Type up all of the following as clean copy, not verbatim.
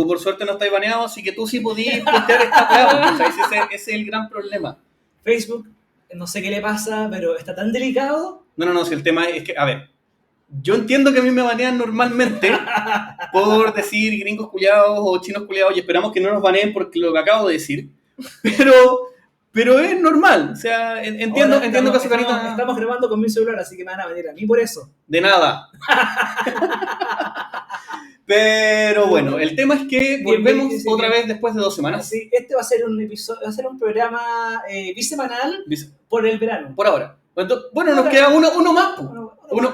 tú por suerte no estás baneado, así que tú sí podías postear esta weá. O sea, ese es el gran problema. Facebook, no sé qué le pasa, pero está tan delicado. No, si el tema es que, a ver, yo entiendo que a mí me banean normalmente por decir gringos culiados o chinos culiados y esperamos que no nos baneen por lo que acabo de decir, pero es normal, o sea, entiendo que su carita... Estamos grabando con mi celular, así que me van a venir a mí por eso. De nada. Pero bueno, el tema es que volvemos otra vez después de 2 semanas. Sí, este va a ser un episodio, va a ser un programa bisemanal por el verano. Por ahora. Bueno, nos queda uno más,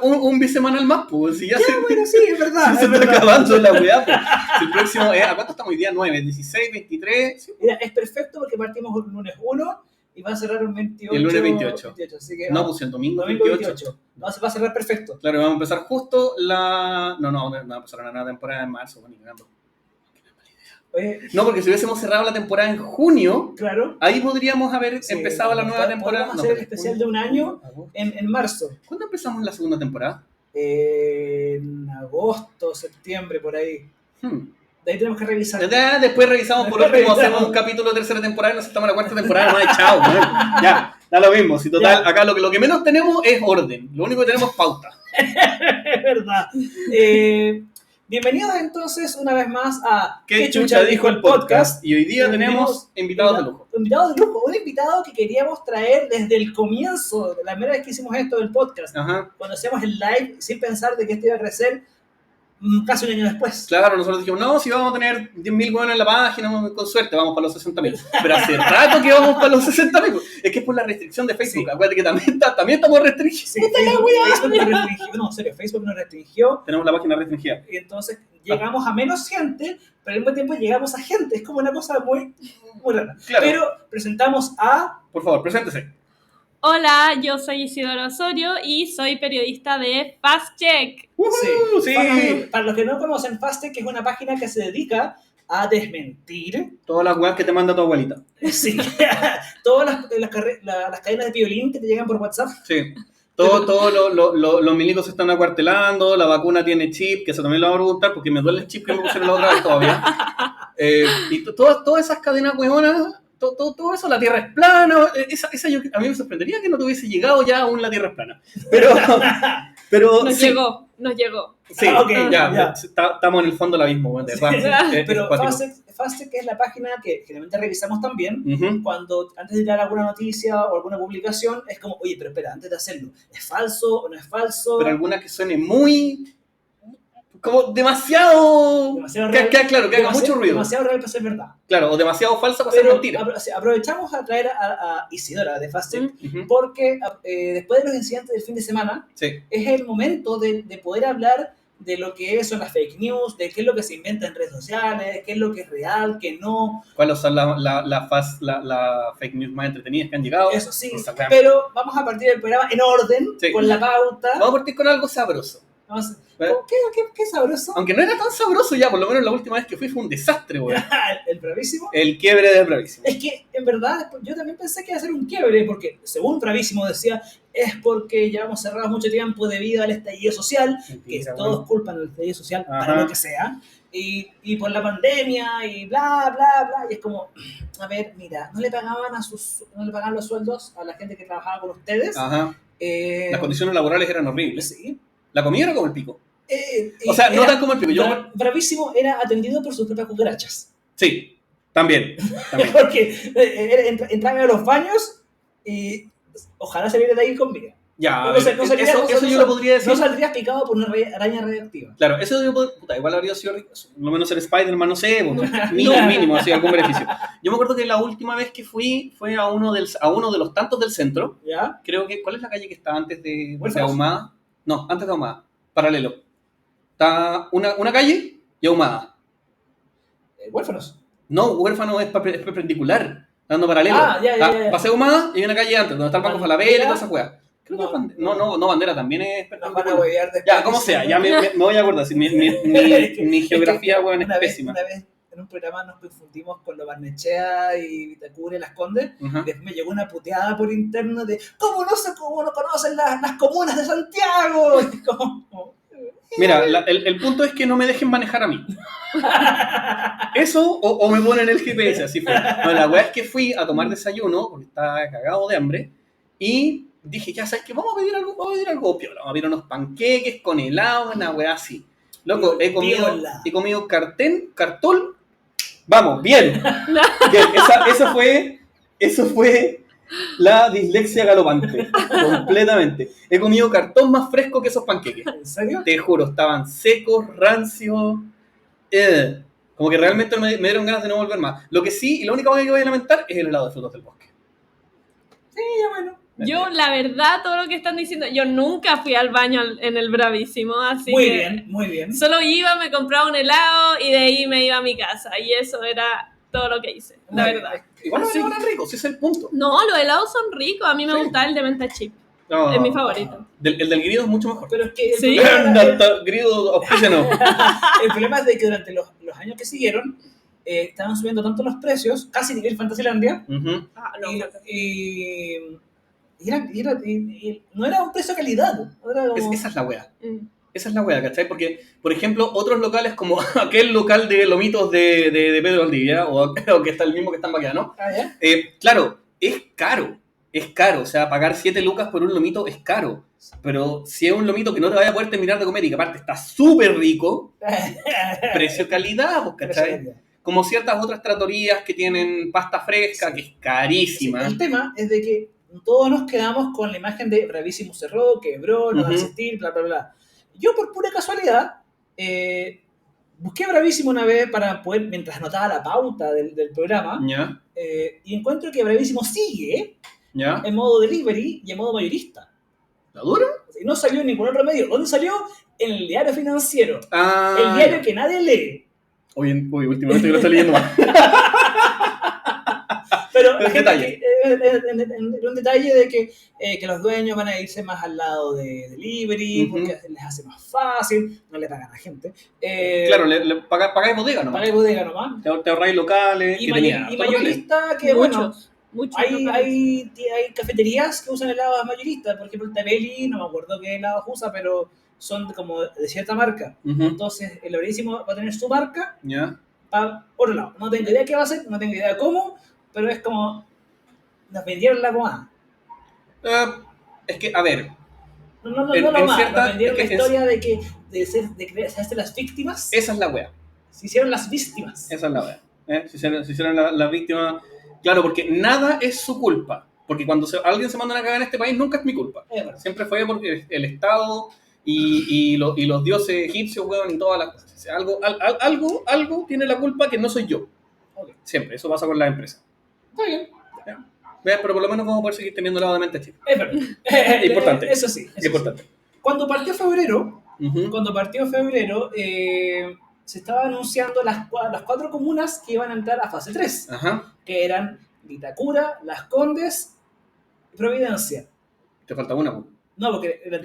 un bisemanal más, pues. Si ya bueno, sí, es verdad. Se está acabando la weá, pues. Si el próximo, ¿a cuánto estamos hoy día? 9, 16, 23. ¿Sí? Mira, es perfecto porque partimos el lunes 1 y va a cerrar un 28. El lunes 28. Así que no, pues el domingo 28. No, se va a cerrar perfecto. Claro, vamos a empezar justo la... No va a empezar una nueva temporada en marzo, bueno, no, porque si hubiésemos cerrado la temporada en junio, claro, ahí podríamos haber empezado la nueva temporada. Podemos hacer el especial de un año en marzo. ¿Cuándo empezamos la segunda temporada? En agosto, septiembre, por ahí. De ahí tenemos que revisar. Después revisamos por último, hacemos un capítulo de tercera temporada y nos estamos en la 4ª temporada. No, chao, ya, da lo mismo. Si total, acá lo que menos tenemos es orden. Lo único que tenemos es pauta. Es verdad. Bienvenidos entonces una vez más a ¿Qué chucha dijo el podcast? Y hoy día tenemos invitados de lujo. Invitados de lujo, un invitado que queríamos traer desde el comienzo, de la primera vez que hicimos esto del podcast. Ajá. Cuando hacíamos el live, sin pensar de que esto iba a crecer casi un año después. Claro, nosotros dijimos, no, si vamos a tener 10.000 hueones en la página, con suerte, vamos para los 60.000. Pero hace rato que vamos para los 60.000. Es que es por la restricción de Facebook. Sí. Acuérdate que también estamos restringidos. Sí, Facebook no restringió. No, en serio, Facebook nos restringió. Tenemos la página restringida. Y entonces llegamos a menos gente, pero al mismo tiempo llegamos a gente. Es como una cosa muy rara. Claro. Pero presentamos a... Por favor, preséntese. Hola, yo soy Isidora Osorio y soy periodista de Fast Check. Sí. Para los que no conocen, Fast Check es una página que se dedica a desmentir todas las weas que te manda tu abuelita. Sí, todas las cadenas de violín que te llegan por WhatsApp. Sí. Todos los milicos se están acuartelando, la vacuna tiene chip, que eso también lo voy a preguntar porque me duele el chip que me pusieron la otra vez todavía. Y todas esas cadenas hueonas, todo eso, la Tierra es plana, a mí me sorprendería que no te hubiese llegado ya aún la Tierra es plana. Pero nos llegó. Sí, ya. Estamos en el fondo del abismo, de verdad. Pero Fastcheck es la página que generalmente revisamos también cuando antes de tirar alguna noticia o alguna publicación es como, oye, pero espera, antes de hacerlo, ¿es falso o no es falso? Pero alguna que suene muy... como demasiado real, claro, que haga mucho ruido. Demasiado real para ser verdad. Claro, o demasiado falsa para ser mentira. Aprovechamos a traer a Isidora de Fastcheck porque después de los incidentes del fin de semana es el momento de poder hablar de lo que son las fake news, de qué es lo que se inventa en redes sociales, qué es lo que es real, qué no. ¿Cuáles son las fake news más entretenidas que han llegado? Eso sí, pero vamos a partir del programa en orden, con la pauta. Vamos a partir con algo sabroso. ¿Qué sabroso? Aunque no era tan sabroso ya, por lo menos la última vez que fui fue un desastre, güey. ¿El Bravísimo? El quiebre del Bravísimo. Es que, en verdad, yo también pensé que iba a ser un quiebre, porque según Bravísimo decía, es porque llevamos cerrados mucho tiempo debido al estallido social, que todos culpan al estallido social para lo que sea, y por la pandemia, y bla, bla, bla, y es como, a ver, mira, no le pagaban los sueldos a la gente que trabajaba con ustedes. Las condiciones laborales eran horribles. Sí. La comida era como el pico. O sea, no tan como el pico. Bravísimo era atendido por sus propias cucarachas. Sí, también. Porque entraban a los baños y ojalá saliera de ahí con vida. Ya, eso yo lo podría decir. No saldrías picado por una araña radioactiva. Claro, eso yo igual habría sido rico. Por lo menos ser Spider-Man, no sé, mínimo, así, algún beneficio. Yo me acuerdo que la última vez que fui fue a uno de los tantos del centro. ¿Ya? Creo que, ¿cuál es la calle que está antes de Ahumada? No, antes de Ahumada, paralelo. Está una calle y Ahumada. ¿Huérfanos? No, Huérfano es perpendicular, dando paralelo. Ya. Paseo Ahumada y hay una calle antes, donde está el Banco Falabella y toda esa weá. No, Bandera también es perpendicular. Nos van a huevear después. Ya, como sea, ya me voy a acordar. Mi geografía, weón, es pésima. Una vez en un programa nos confundimos con lo Barnechea y Vitacura y Las Condes. Y después me llegó una puteada por interno de ¿cómo no conocen las comunas de Santiago? Y como, Mira, el punto es que no me dejen manejar a mí. Eso o me ponen el GPS, así fue. No, la weá es que fui a tomar desayuno, porque estaba cagado de hambre, y dije, ya sabes que vamos a pedir algo piola, vamos a pedir unos panqueques con helado, una weá así. Loco, he comido cartón, vamos, bien. Bien, eso fue la dislexia galopante, completamente. He comido cartón más fresco que esos panqueques. ¿En serio? Te juro, estaban secos, rancios. Como que realmente me dieron ganas de no volver más. Lo que sí, y la única cosa que voy a lamentar es el helado de frutos del bosque. Sí, ya bueno. Yo, la verdad, todo lo que están diciendo, yo nunca fui al baño en el Bravísimo, así Muy que bien, muy bien. solo iba, me compraba un helado y de ahí me iba a mi casa. Y eso era todo lo que hice, la Muy verdad. Igual no eran ricos, ese es el punto. No, los helados son ricos, a mí me gusta el de menta chip, No, es mi favorito. El del grido es mucho mejor. Pero es que Sí. Grido, auspícianos. el problema es de que durante los años que siguieron estaban subiendo tanto los precios, casi nivel Fantasylandia, Uh-huh. Ah, no, y no era un precio de calidad. Era como... Esa es la wea. Mm. Esa es la wea, ¿cachai? Porque, por ejemplo, otros locales como aquel local de lomitos de Pedro Valdivia, o que está el mismo que está en Baqueano, ¿Ya? claro, es caro, o sea, pagar 7 lucas por un lomito es caro, pero si es un lomito que no te vaya a poder terminar de comer y que aparte está súper rico, precio-calidad, pues, ¿cachai? Como ciertas otras tratorías que tienen pasta fresca, Sí. que es carísima. Sí, el tema es de que todos nos quedamos con la imagen de Bravísimo cerró, quebró, no va a existir, bla, bla, bla. Yo, por pura casualidad, busqué Bravísimo una vez para poder, mientras anotaba la pauta del programa, ¿Ya? y encuentro que Bravísimo sigue ¿Ya? en modo delivery y en modo mayorista. ¿La dura? Y no salió en ningún otro medio. ¿Dónde salió? En el diario financiero. Ah, El diario que nadie lee. Uy, últimamente que lo estoy leyendo más. Pero la El gente detalle. un detalle de que los dueños van a irse más al lado de delivery, Ujú. porque les hace más fácil, no le pagan a la gente. Claro, pagáis bodega nomás. Pagáis bodega nomás. Te ahorráis locales. Y, que tenía y harto locales. mayorista, que bueno, Muchos hay locales. cafeterías que usan helados mayoristas. Por ejemplo, el Tabelli, no me acuerdo qué helados usa, pero son como de cierta marca. Ujú. Entonces, el Bravísimo va a tener su marca ¿Ya? para otro lado. No tengo idea qué va a hacer, no tengo idea cómo, pero es como nos vendieron la pomada. Es que, a ver, No En lo más, cierta- nos vendieron es la que historia de hacerse las víctimas. esa es la wea. Se hicieron las víctimas. Esa es la wea. Se hicieron la víctima. Claro, porque nada es su culpa. Porque cuando alguien se manda una cagada en este país, nunca es mi culpa. Bueno, Siempre fue porque el Estado y los dioses egipcios, weón, y todas las cosas. O sea, algo tiene la culpa que no soy yo. ok, Siempre, eso pasa con las empresas. está bien. Vean, pero por lo menos vamos a poder seguir teniendo helado de mente chip. Es verdad. Importante. Eso sí. Es importante. Cuando partió febrero, Ujú. se estaba anunciando las 4 comunas que iban a entrar a fase 3, Ajá. que eran Vitacura, Las Condes y Providencia. Te falta una, po. No, porque eran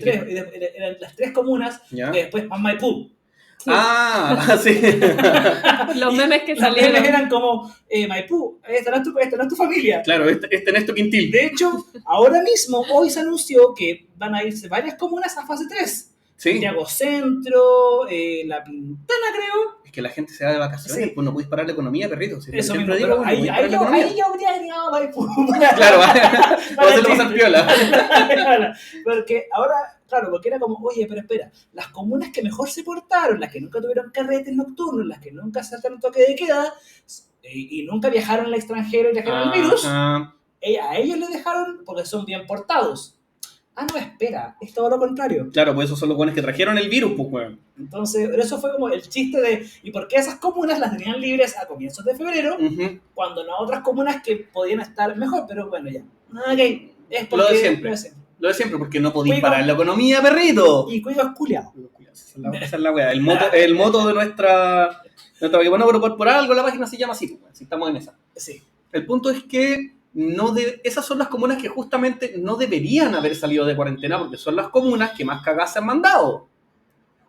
las 3 comunas, ¿Ya? que después más Maipú. Ah, sí. Los memes que Los memes salieron. eran como, Maipú, esta no es tu familia. Claro, este no es tu quintil. De hecho, ahora mismo, hoy se anunció que van a irse varias comunas a fase 3. Sí. Santiago Centro, La Pintana, creo. Es que la gente se va de vacaciones, Sí. pues no puedes parar la economía, perrito. Si Eso siempre mismo, digo, pero no ahí podéis parar la yo economía. habría agregado Maipú. Claro, vamos a hacerlo pasar piola. Porque ahora, claro, porque era como, oye, pero espera, las comunas que mejor se portaron, las que nunca tuvieron carretes nocturnos, las que nunca saltaron toque de queda y nunca viajaron al extranjero y trajeron el virus, Ah, a ellos les dejaron porque son bien portados. Ah, no, espera, es todo lo contrario. claro, pues esos son los buenos que trajeron el virus, pues, weón. Entonces, eso fue como el chiste de, ¿y por qué esas comunas las tenían libres a comienzos de febrero, Ujú. cuando no otras comunas que podían estar mejor? Pero bueno, ya. Ok, es porque... Lo de siempre. lo de siempre. Lo de siempre, porque no podéis Cuico. parar la economía, perrito. Y cuido culiao. Esa es la weá. El moto de nuestra. Bueno, pero por algo la página se llama así, pues, weón, si estamos en esa. Sí. El punto es que esas son las comunas que justamente no deberían haber salido de cuarentena porque son las comunas que más cagadas se han mandado.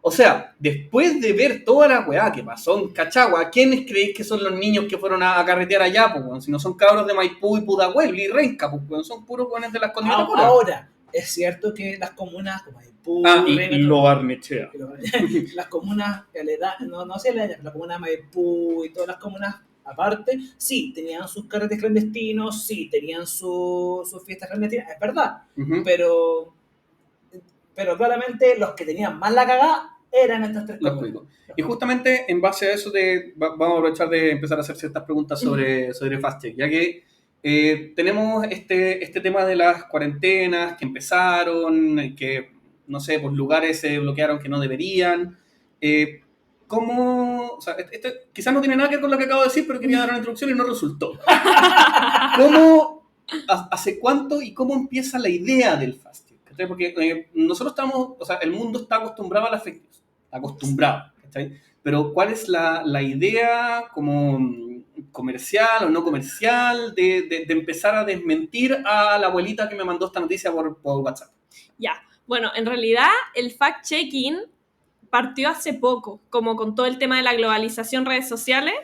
O sea, después de ver toda la weá que pasó en Cachagua, ¿quiénes creéis que son los niños que fueron a carretear allá? Pues, weón? Si no son cabros de Maipú y Pudahuel y Renca, pues, weón, son puros weones de las Condes. Ahora, es cierto que las comunas como Maipú, y lo Barnechea. las comunas no sé, la comuna de Maipú y todas las comunas aparte, sí, tenían sus carretes clandestinos, sí, tenían sus fiestas clandestinas, es verdad, Uh-huh. pero claramente los que tenían más la cagada eran estas tres Los comunas. cuicos. Y justamente en base a eso vamos a aprovechar de empezar a hacer ciertas preguntas sobre FastCheck, ya que tenemos este tema de las cuarentenas que empezaron, que, no sé, pues lugares se bloquearon que no deberían. ¿Cómo? O sea, esto quizás no tiene nada que ver con lo que acabo de decir, pero quería dar una introducción y no resultó. ¿Cómo, hace cuánto y cómo empieza la idea del FastCheck? Porque nosotros estamos, o sea, el mundo está acostumbrado a las fake news, acostumbrado, ¿cachai? Pero ¿cuál es la idea como comercial o no comercial de empezar a desmentir a la abuelita que me mandó esta noticia por WhatsApp? Ya, bueno, en realidad el fact-checking partió hace poco, como con todo el tema de la globalización, redes sociales.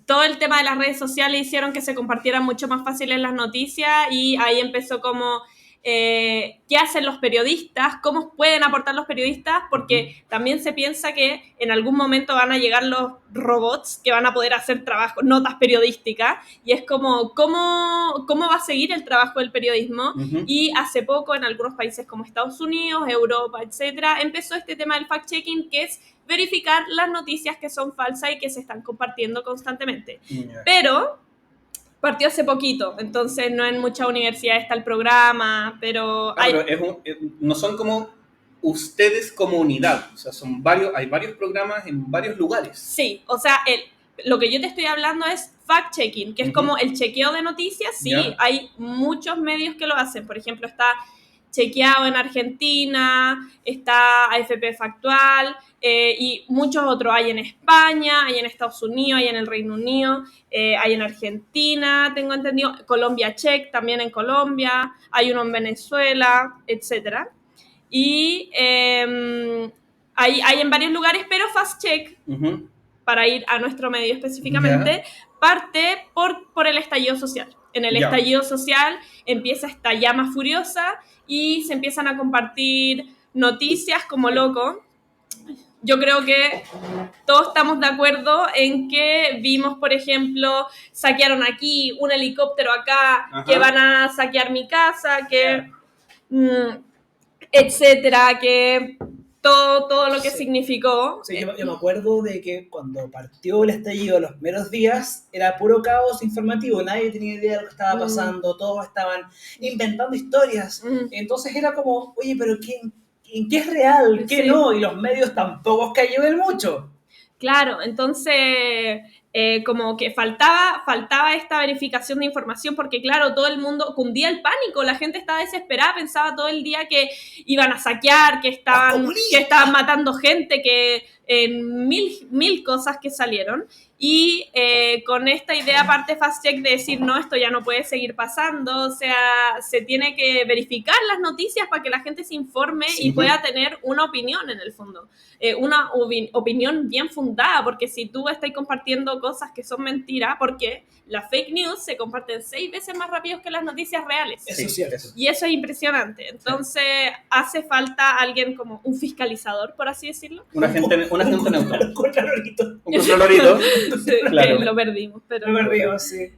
Todo el tema de las redes sociales hicieron que se compartieran mucho más fáciles las noticias y ahí empezó como qué hacen los periodistas, cómo pueden aportar los periodistas, porque también se piensa que en algún momento van a llegar los robots que van a poder hacer trabajo, notas periodísticas, y es como cómo va a seguir el trabajo del periodismo. Uh-huh. Y hace poco en algunos países como Estados Unidos, Europa, etcétera, empezó este tema del fact-checking, que es verificar las noticias que son falsas y que se están compartiendo constantemente. Yeah. Pero partió hace poquito, entonces no en muchas universidades está el programa, pero pero no son como ustedes como unidad, o sea, hay varios programas en varios lugares. Sí, o sea, lo que yo te estoy hablando es fact-checking, que es como el chequeo de noticias. Sí, Yeah. hay muchos medios que lo hacen. Por ejemplo, está Chequeado en Argentina, está AFP Factual y muchos otros. Hay en España, hay en Estados Unidos, hay en el Reino Unido, hay en Argentina, tengo entendido, Colombia Check, también en Colombia, hay uno en Venezuela, etc. Y hay en varios lugares, pero FastCheck, Uh-huh. para ir a nuestro medio específicamente, parte por el estallido social. En el estallido social empieza esta llama furiosa y se empiezan a compartir noticias como loco. Yo creo que todos estamos de acuerdo en que vimos, por ejemplo, saquearon aquí, un helicóptero acá, Ajá. que van a saquear mi casa, que etcétera, que todo lo que significó. Sí, yo me acuerdo de que cuando partió el estallido los primeros días era puro caos informativo, nadie tenía idea de lo que estaba pasando, todos estaban inventando historias, entonces era como, oye, pero ¿en qué es real? ¿Qué no? Y los medios tampoco es que ayuden mucho. Claro, entonces como que faltaba esta verificación de información porque claro, todo el mundo cundía el pánico, la gente estaba desesperada, pensaba todo el día que iban a saquear, que estaban matando gente, que en mil cosas que salieron. Y con esta idea parte FastCheck de decir, no, esto ya no puede seguir pasando, o sea, se tiene que verificar las noticias para que la gente se informe y pueda tener una opinión en el fondo, una opinión bien fundada, porque si tú estás compartiendo cosas que son mentiras, porque las fake news se comparten 6 veces más rápido que las noticias reales. Eso es cierto. Y eso es impresionante. Entonces, hace falta alguien como un fiscalizador, por así decirlo. Un agente neutro. Un contralorito. Un contralorito. Claro. Lo perdimos. Lo perdimos, sí.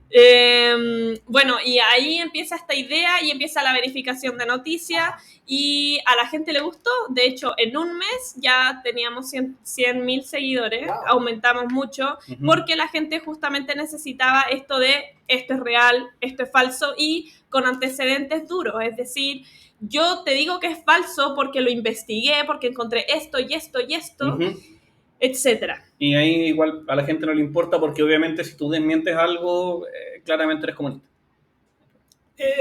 Bueno, y ahí empieza esta idea y empieza la verificación de noticias y a la gente le gustó. De hecho, en un mes ya teníamos 100.000 seguidores, wow. Aumentamos mucho, porque la gente justamente necesitaba esto de esto es real, esto es falso y con antecedentes duros. Es decir, yo te digo que es falso porque lo investigué, porque encontré esto y esto y esto, etcétera. Y ahí igual a la gente no le importa porque obviamente si tú desmientes algo, claramente eres comunista.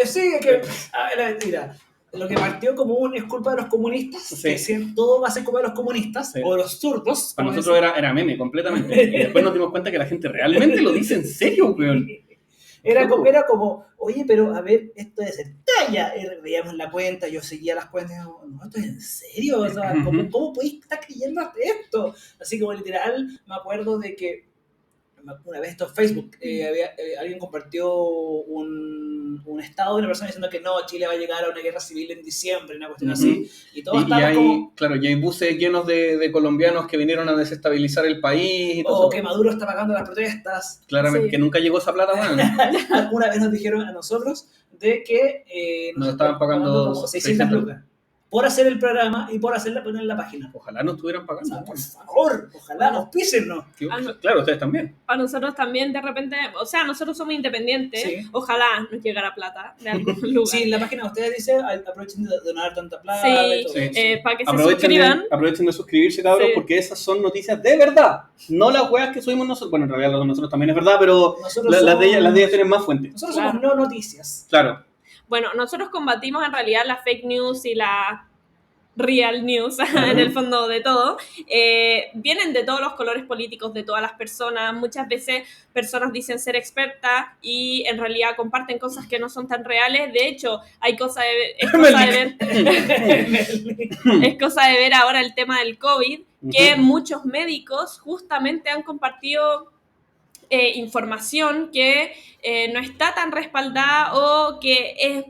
Sí, que la mentira. Lo que partió como es culpa de los comunistas, que todo va a ser culpa de los comunistas o de los zurdos. Para nosotros era meme completamente. Y después nos dimos cuenta que la gente realmente lo dice en serio, weón. Era como, oye, pero a ver, esto es en talla. Veíamos la cuenta, yo seguía las cuentas, no, esto es en serio. O sea, ¿cómo podéis estar creyendo esto? Así como literal, me acuerdo de que una vez esto en Facebook, alguien compartió un un estado de una persona diciendo que no, Chile va a llegar a una guerra civil en diciembre, una cuestión así, y todos y estaban hay, como... claro, y hay buses llenos de colombianos que vinieron a desestabilizar el país. Y todo O que eso. Maduro está pagando las protestas. Claramente, Sí. que nunca llegó esa plata, bueno. Una vez nos dijeron a nosotros de que Nos estaban pagando como 600 lucas por hacer el programa y por poner en la página. Ojalá nos estuvieran O pagando. sea, por favor, ojalá nos písennos. Claro, ustedes también. A nosotros también de repente, o sea, nosotros somos independientes, Sí. ojalá nos llegara plata de algún lugar. Sí, en la página de ustedes dice, aprovechen de donar tanta plata Sí, y todo. Sí. para que se suscriban. Aprovechen de suscribirse, cabros, Sí. porque esas son noticias de verdad. No las weas que subimos nosotros. Bueno, en realidad las de nosotros también es verdad, pero Nosotros las de somos- ellas tienen más fuentes. Nosotros Claro. somos no noticias. Claro. Bueno, nosotros combatimos en realidad la fake news y la real news, en el fondo de todo. Vienen de todos los colores políticos, de todas las personas. Muchas veces personas dicen ser expertas y en realidad comparten cosas que no son tan reales. De hecho, es cosa de ver ahora el tema del COVID, que muchos médicos justamente han compartido información que no está tan respaldada o que es,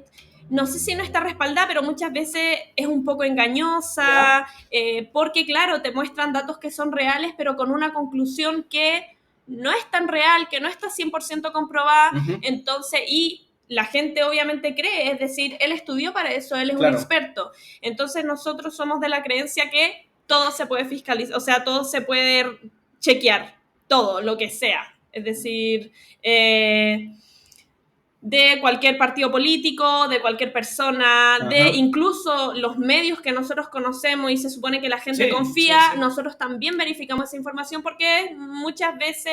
no sé si no está respaldada, pero muchas veces es un poco engañosa, porque claro, te muestran datos que son reales, pero con una conclusión que no es tan real, que no está 100% comprobada, entonces, y la gente obviamente cree, es decir, él estudió para eso, él es un experto, entonces nosotros somos de la creencia que todo se puede fiscalizar, o sea, todo se puede chequear, todo, lo que sea. Es decir, de cualquier partido político, de cualquier persona, de incluso los medios que nosotros conocemos y se supone que la gente confía, nosotros también verificamos esa información porque muchas veces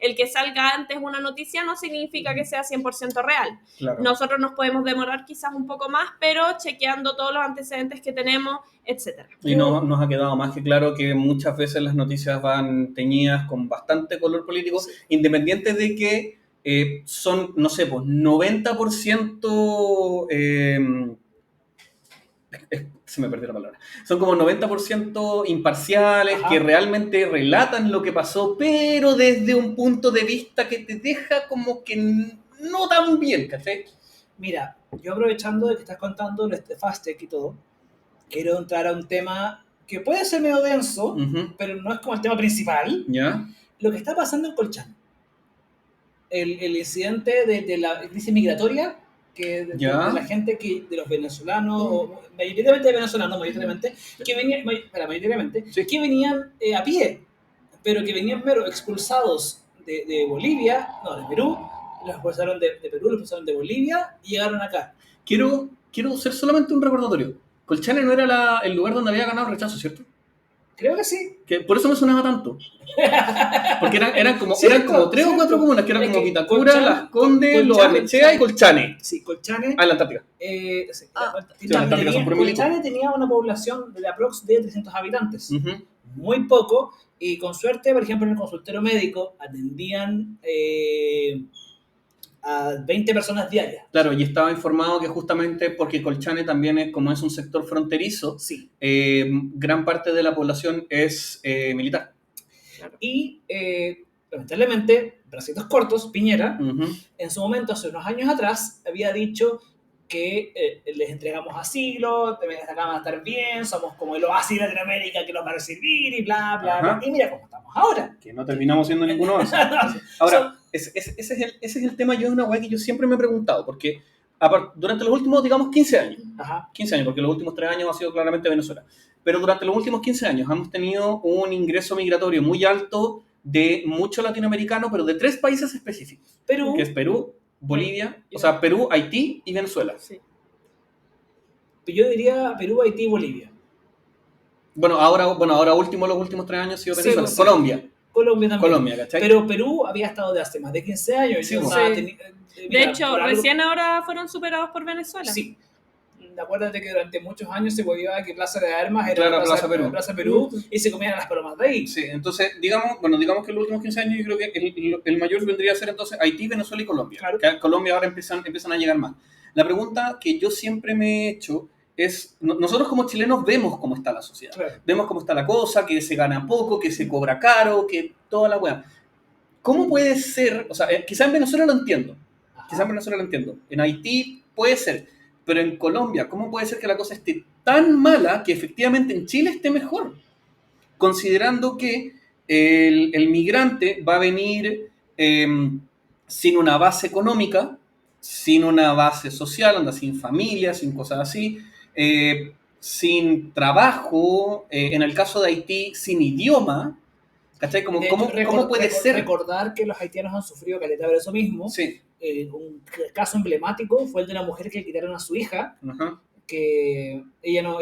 el que salga antes una noticia no significa que sea 100% real. Claro. Nosotros nos podemos demorar quizás un poco más, pero chequeando todos los antecedentes que tenemos, etc. Y nos ha quedado más que claro que muchas veces las noticias van teñidas con bastante color político, independiente de que son, no sé, pues 90%... se me perdió la palabra. Son como 90% imparciales, que realmente relatan lo que pasó, pero desde un punto de vista que te deja como que no tan bien, ¿cachai? Mira, yo aprovechando de que estás contando este FastTech y todo, quiero entrar a un tema que puede ser medio denso, pero no es como el tema principal. ¿Ya? Lo que está pasando en Colchane. El incidente de la crisis migratoria, que de la gente de los venezolanos, mayoritariamente venezolanos, que venían, que venían a pie, pero que venían expulsados de Bolivia, no, de Perú, los expulsaron de Perú, los expulsaron de Bolivia y llegaron acá. Quiero hacer solamente un recordatorio. Colchane no era el lugar donde había ganado el rechazo, ¿cierto? Creo que sí. Que por eso me sonaba tanto. Porque eran como 3 o 4 comunas, que eran como Vitacura, Las Condes, Los Arnechea y Colchane. Sí, Colchane. Ah, en la Antártica. Colchane tenía una población de aprox de 300 habitantes. Muy poco. Y con suerte, por ejemplo, en el consultorio médico atendían a 20 personas diarias. Claro, y estaba informado que justamente porque Colchane también como es un sector fronterizo, gran parte de la población es militar. Claro. Y lamentablemente, bracitos cortos, Piñera, en su momento, hace unos años atrás, había dicho que les entregamos asilo, acá van a estar bien, somos como el oasis de Latinoamérica que nos va a recibir y bla, bla, bla. Y mira cómo estamos ahora. Que no terminamos siendo ninguno de esos. Ahora, ese es el tema. Yo es una weá que yo siempre me he preguntado, porque durante los últimos, digamos, 15 años, 15 años, porque los últimos 3 años ha sido claramente Venezuela, pero durante los últimos 15 años hemos tenido un ingreso migratorio muy alto de muchos latinoamericanos, pero de 3 países específicos, que es Perú, Bolivia, o sea, Perú, Haití y Venezuela. Sí. Yo diría Perú, Haití y Bolivia. Bueno, ahora último, los últimos 3 años ha sido Venezuela. Sí, Colombia también. Colombia, ¿cachai? Pero Perú había estado de hace más de 15 años. Sí, de hecho, recién ahora fueron superados por Venezuela. Sí. Acuérdate que durante muchos años se volvió a que Plaza de Armas era Plaza Perú y se comían las palomas de ahí. Sí, entonces, digamos que en los últimos 15 años yo creo que el mayor vendría a ser entonces Haití, Venezuela y Colombia. Claro. Que Colombia ahora empiezan a llegar más. La pregunta que yo siempre me he hecho es, nosotros como chilenos vemos cómo está la sociedad. Claro. Vemos cómo está la cosa, que se gana poco, que se cobra caro, que toda la weá. ¿Cómo puede ser? O sea, quizás en Venezuela lo entiendo. Quizás en Venezuela lo entiendo. En Haití puede ser. Pero en Colombia, ¿cómo puede ser que la cosa esté tan mala que efectivamente en Chile esté mejor? Considerando que el migrante va a venir sin una base económica, sin una base social, anda sin familia, sin cosas así, sin trabajo, en el caso de Haití, sin idioma, ¿cachai? De hecho, ¿Cómo puede ser? recordar que los haitianos han sufrido caleta de eso mismo. Sí. Un caso emblemático fue el de una mujer que le quitaron a su hija, Ajá. que ella no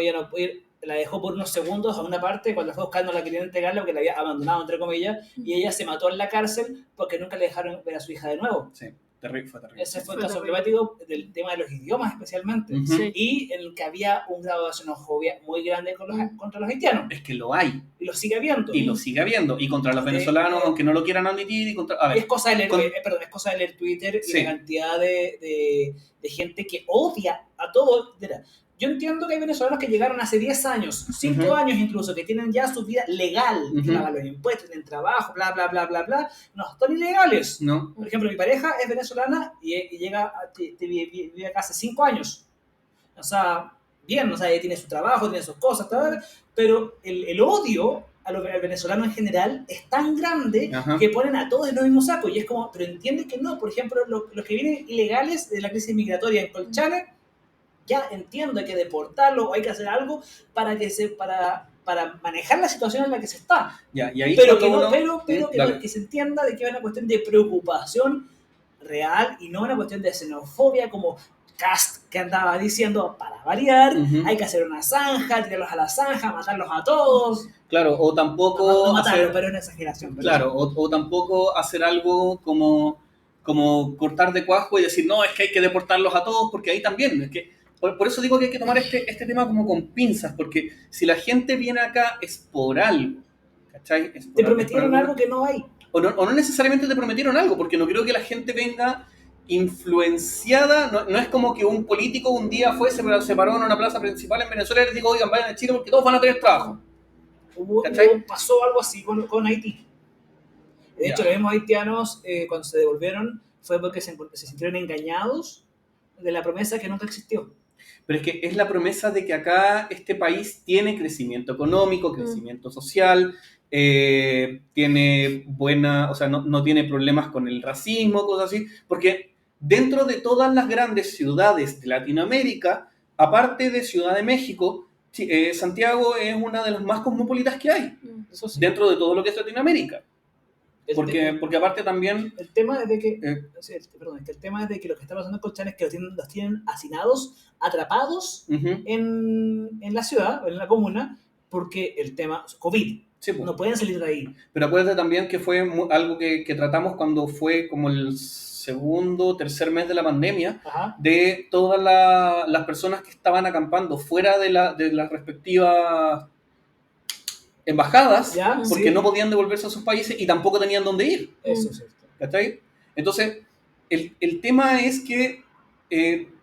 la dejó por unos segundos a una parte, cuando fue buscando la querían entregarla porque la había abandonado, entre comillas, y ella se mató en la cárcel porque nunca le dejaron ver a su hija de nuevo. Sí, fue terrible. Ese fue el caso emblemático del tema de los idiomas especialmente, Uh-huh. y en el que había un grado de xenofobia muy grande contra los haitianos. Es que lo hay. Y lo sigue habiendo. Y lo sigue habiendo. Y contra los venezolanos, aunque no lo quieran admitir. Y contra... A ver, es cosa de leer Twitter y Sí. la cantidad de gente que odia a todo. Mira, yo entiendo que hay venezolanos que llegaron hace 10 años, 5 Ujú. años incluso, que tienen ya su vida legal, que Ujú. pagan los impuestos, tienen trabajo, bla, bla, bla, bla, bla. No, son ilegales. ¿no? Por ejemplo, mi pareja es venezolana y llega, vive acá hace 5 años. O sea, bien, o sea, ella tiene su trabajo, tiene sus cosas, tal, pero el odio al venezolano en general es tan grande Ajá. que ponen a todos en el mismo saco. Y es como, pero entiende que no. Por ejemplo, los que vienen ilegales de la crisis migratoria en Colchane, ya entiendo, hay que deportarlo o hay que hacer algo para manejar la situación en la que se está. Ya, y ahí Pero cuando que, uno- que se entienda de que es una cuestión de preocupación real y no una cuestión de xenofobia como Cast que andaba diciendo, para variar, Ujú. hay que hacer una zanja, tirarlos a la zanja, matarlos a todos. Claro, o tampoco No matarlos, hacer, pero es una exageración. Pero claro, o tampoco hacer algo como cortar de cuajo y decir, no, es que hay que deportarlos a todos, porque ahí también, es que, por eso digo que hay que tomar este tema como con pinzas, porque si la gente viene acá es por algo, ¿cachai? Es te por prometieron alguna- algo que no hay. o no necesariamente te prometieron algo, porque no creo que la gente venga influenciada, no es como que un político un día se paró en una plaza principal en Venezuela y les dijo, oigan, vayan a Chile porque todos van a tener trabajo. ¿Cachai? Pasó algo así con Haití. De hecho, los mismos haitianos, cuando se devolvieron, fue porque se sintieron engañados de la promesa que nunca existió. Pero es que es la promesa de que acá este país tiene crecimiento económico, crecimiento social, tiene buena, o sea, no tiene problemas con el racismo, cosas así, porque dentro de todas las grandes ciudades de Latinoamérica, aparte de Ciudad de México, Santiago es una de las más cosmopolitas que hay, Eso sí. dentro de todo lo que es Latinoamérica. El Porque aparte también... El tema es de que, el tema es de que los que están pasando en Colchane es que los tienen hacinados, atrapados uh-huh. en la ciudad, en la comuna, porque el tema COVID. Sí, pues. No pueden salir de ahí. Pero acuérdate también que fue algo que tratamos cuando fue como el segundo, tercer mes de la pandemia, Ajá. de todas las personas que estaban acampando fuera de las respectivas embajadas, ¿Ya? porque Sí. no podían devolverse a sus países y tampoco tenían dónde ir. Eso es cierto. ¿Cachai? Entonces, el tema es que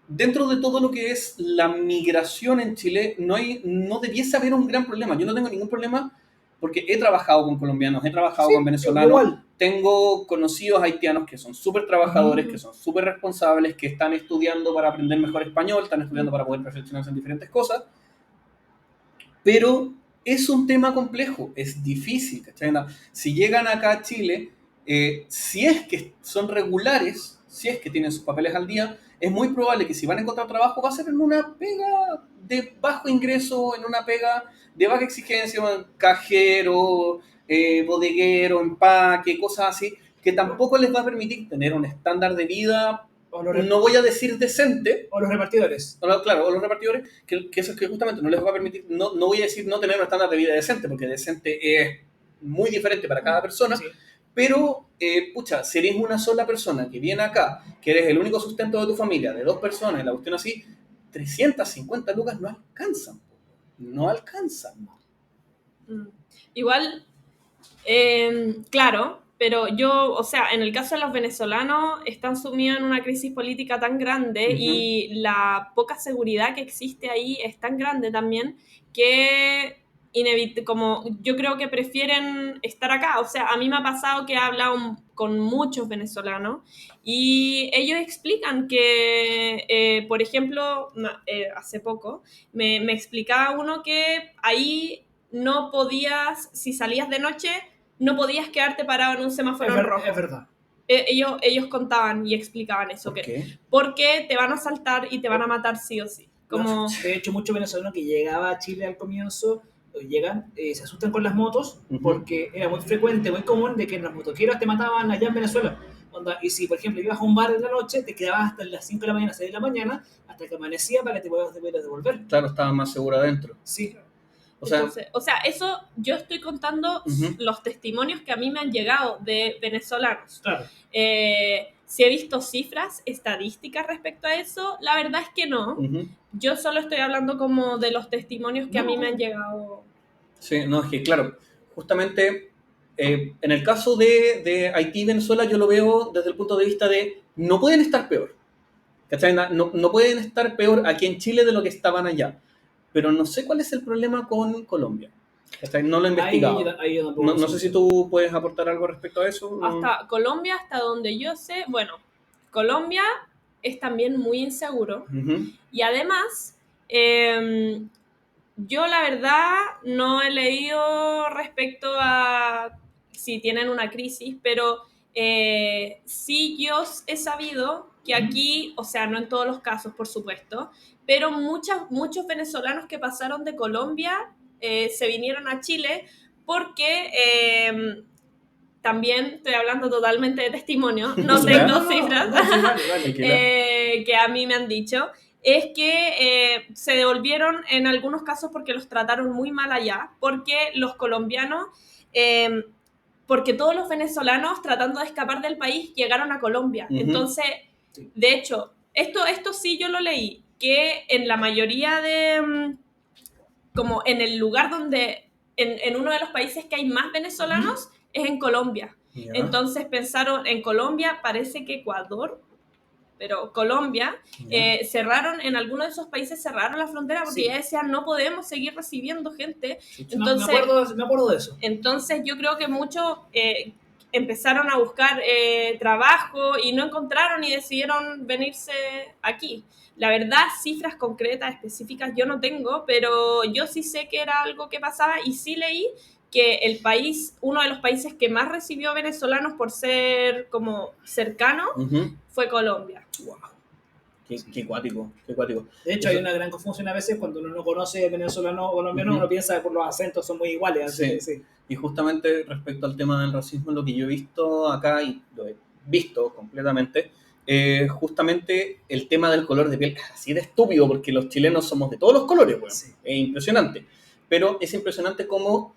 dentro de todo lo que es la migración en Chile, no debiese haber un gran problema. Yo no tengo ningún problema porque he trabajado con colombianos, he trabajado con venezolanos, igual. tengo conocidos haitianos que son súper trabajadores, que son súper responsables, que están estudiando para aprender mejor español, están estudiando para poder perfeccionarse en diferentes cosas, pero es un tema complejo, es difícil, ¿cachai? Si llegan acá a Chile, si es que son regulares, si es que tienen sus papeles al día, es muy probable que si van a encontrar trabajo va a ser en una pega de bajo ingreso, en una pega de baja exigencia, cajero, bodeguero, empaque, cosas así, que tampoco les va a permitir tener un estándar de vida, no voy a decir decente. O los repartidores. Claro, o los repartidores, que eso es que justamente no les va a permitir, no voy a decir no tener un estándar de vida decente, porque decente es muy diferente para cada persona, sí. Pero, pucha, si eres una sola persona que viene acá, que eres el único sustento de tu familia, de 2 personas, la cuestión así, 350 lucas no alcanzan. No alcanzan. Igual, claro, pero yo, o sea, en el caso de los venezolanos, están sumidos en una crisis política tan grande y la poca seguridad que existe ahí es tan grande también que como yo creo que prefieren estar acá. O sea, a mí me ha pasado que he hablado con muchos venezolanos y ellos explican que, por ejemplo, hace poco me explicaba uno que ahí no podías, si salías de noche, no podías quedarte parado en un semáforo en rojo. Es verdad. Ellos contaban y explicaban eso, ¿Por qué? porque te van a asaltar y te van a matar sí o sí. Como... De hecho, muchos venezolanos que llegaban a Chile al comienzo llegan, se asustan con las motos porque era muy frecuente, muy común de que los motoqueros te mataban allá en Venezuela. Y si, por ejemplo, ibas a un bar en la noche, te quedabas hasta las 5 de la mañana, 6 de la mañana, hasta que amanecía para que te puedas devolver. Claro, estaba más seguro adentro. Sí. Entonces, o sea, eso yo estoy contando los testimonios que a mí me han llegado de venezolanos. Claro. Si he visto cifras, estadísticas respecto a eso, la verdad es que no. Yo solo estoy hablando como de los testimonios que a mí me han llegado. Sí, no, es que claro, justamente en el caso de Haití y Venezuela yo lo veo desde el punto de vista de no pueden estar peor. ¿Cachai? No pueden estar peor aquí en Chile de lo que estaban allá. Pero no sé cuál es el problema con Colombia. No lo he investigado. No sé si tú puedes aportar algo respecto a eso. Hasta Colombia, hasta donde yo sé, bueno, Colombia es también muy inseguro. Y además, yo la verdad no he leído respecto a si tienen una crisis, pero sí yo he sabido que aquí, o sea, no en todos los casos, por supuesto, pero muchos venezolanos que pasaron de Colombia se vinieron a Chile porque también estoy hablando totalmente de testimonio, no tengo cifras, que a mí me han dicho, es que se devolvieron en algunos casos porque los trataron muy mal allá, porque los colombianos, porque todos los venezolanos tratando de escapar del país llegaron a Colombia. Entonces, de hecho, esto sí yo lo leí, que en la mayoría de, como en el lugar donde, en uno de los países que hay más venezolanos, es en Colombia. Yeah. Entonces pensaron en Colombia, parece que Ecuador, pero Colombia, cerraron, en algunos de esos países cerraron la frontera porque ya decían no podemos seguir recibiendo gente. Entonces, me acuerdo de eso. Entonces yo creo que muchos empezaron a buscar trabajo y no encontraron y decidieron venirse aquí. La verdad, cifras concretas, específicas, yo no tengo, pero yo sí sé que era algo que pasaba y sí leí que el país, uno de los países que más recibió venezolanos por ser como cercano, fue Colombia. Wow. Qué cuático, qué cuático. De hecho, hay una gran confusión a veces cuando uno no conoce venezolano o colombiano, uno piensa que por los acentos son muy iguales. Así, sí. Y justamente respecto al tema del racismo, lo que yo he visto acá, y lo he visto completamente, justamente el tema del color de piel es así de estúpido, porque los chilenos somos de todos los colores, bueno, es impresionante. Pero es impresionante cómo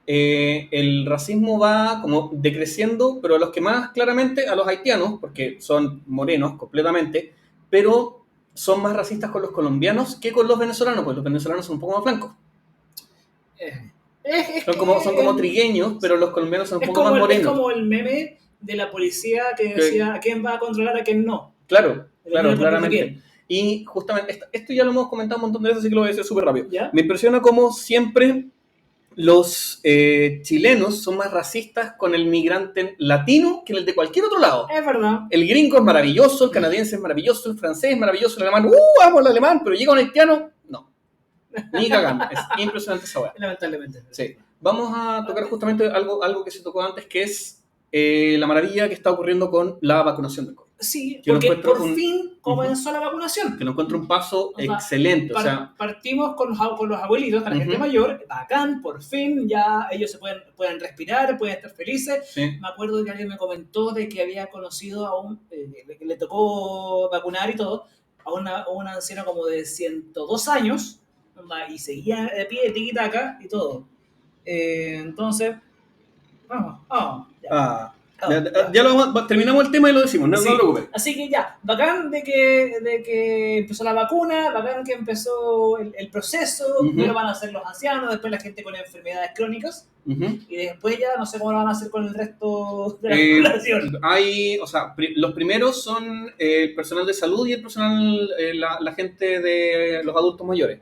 el racismo va como decreciendo, pero a los que más claramente, a los haitianos, porque son morenos completamente, pero son más racistas con los colombianos que con los venezolanos, pues los venezolanos son un poco más blancos. Son como trigueños, pero los colombianos son un poco más morenos. Es como el meme de la policía que decía a quién va a controlar, a quién no. Claro, claramente. Y justamente, esto ya lo hemos comentado un montón de veces, así que lo voy a decir súper rápido. ¿Ya? Me impresiona cómo siempre los chilenos son más racistas con el migrante latino que el de cualquier otro lado. Es verdad. El gringo es maravilloso, el canadiense es maravilloso, el francés es maravilloso, el alemán, amo el alemán, pero llega un haitiano, no. Ni cagando. Es impresionante esa weá. Lamentablemente. Sí. Vamos a tocar justamente algo que se tocó antes, que es la maravilla que está ocurriendo con la vacunación del COVID. Sí, porque por fin comenzó la vacunación. Que lo encuentro un paso excelente. Partimos con los abuelitos, con la gente mayor, bacán, por fin, ya ellos se pueden respirar, pueden estar felices. Sí. Me acuerdo que alguien me comentó de que había conocido a que le tocó vacunar y todo, a una anciana como de 102 años, y seguía de pie, tiquitaca y todo. Entonces, vamos. Terminamos el tema y lo decimos, no te preocupes. Así que ya, bacán de que empezó la vacuna, bacán que empezó el proceso, primero van a ser los ancianos, después la gente con enfermedades crónicas, y después ya no sé cómo lo van a hacer con el resto de la población. Los primeros son el personal de salud y el personal, la gente de los adultos mayores.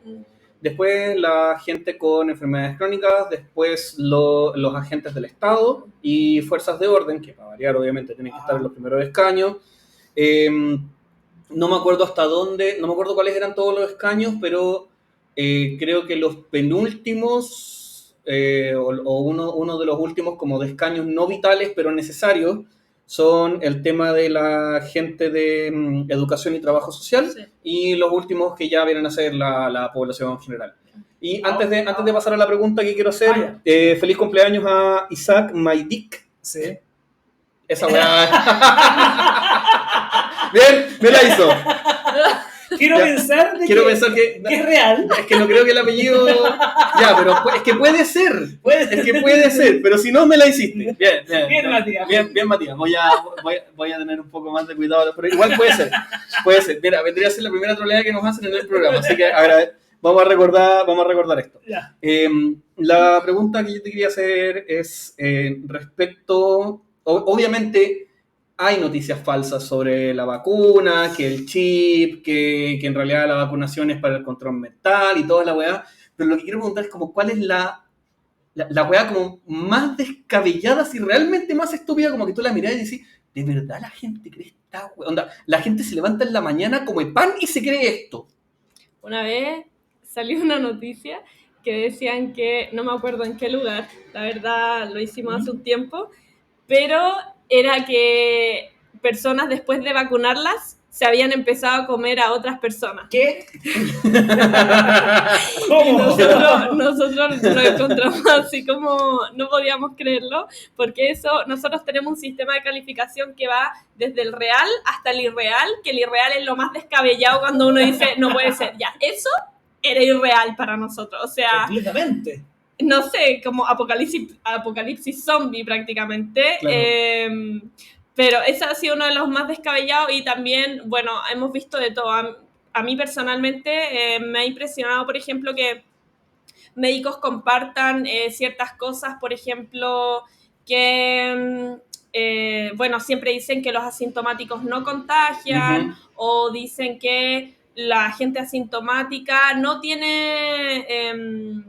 después la gente con enfermedades crónicas, después los agentes del Estado y fuerzas de orden, que para variar obviamente tienen que estar en los primeros escaños. No me acuerdo hasta dónde, no me acuerdo cuáles eran todos los escaños, pero creo que los penúltimos, o uno de los últimos como de escaños no vitales, pero necesarios, son el tema de la gente de educación y trabajo social, sí, y los últimos que ya vienen a ser la población en general. Y antes de pasar a la pregunta que quiero hacer, feliz cumpleaños a Isaac Maidik. Sí. Esa weá. Bien, me la hizo. Quiero pensar que es real. Es que no creo que el apellido... Ya, pero es que puede ser. Es que puede ser, pero si no me la hiciste. Bien, Matías. Bien, Matías. Voy a tener un poco más de cuidado, pero igual puede ser. Mira, vendría a ser la primera troleada que nos hacen en el programa, así que vamos a recordar esto. La pregunta que yo te quería hacer es respecto... Obviamente... Hay noticias falsas sobre la vacuna, que el chip, que en realidad la vacunación es para el control mental y toda la weá. Pero lo que quiero preguntar es como cuál es la weá como más descabellada, si realmente más estúpida, como que tú la mirás y decís, ¿de verdad la gente cree esta weá? Onda, la gente se levanta en la mañana, come pan y se cree esto. Una vez salió una noticia que decían que, no me acuerdo en qué lugar, la verdad lo hicimos hace un tiempo, pero... era que personas después de vacunarlas se habían empezado a comer a otras personas. ¿Qué? ¿Cómo? Y nosotros lo encontramos así como no podíamos creerlo, porque nosotros tenemos un sistema de calificación que va desde el real hasta el irreal, que el irreal es lo más descabellado cuando uno dice, no puede ser, ya, eso era irreal para nosotros, o sea... Completamente. No sé, como apocalipsis zombie prácticamente, claro. Pero ese ha sido uno de los más descabellados y también, bueno, hemos visto de todo. A mí personalmente me ha impresionado, por ejemplo, que médicos compartan ciertas cosas, por ejemplo, que, bueno, siempre dicen que los asintomáticos no contagian, o dicen que la gente asintomática no tiene...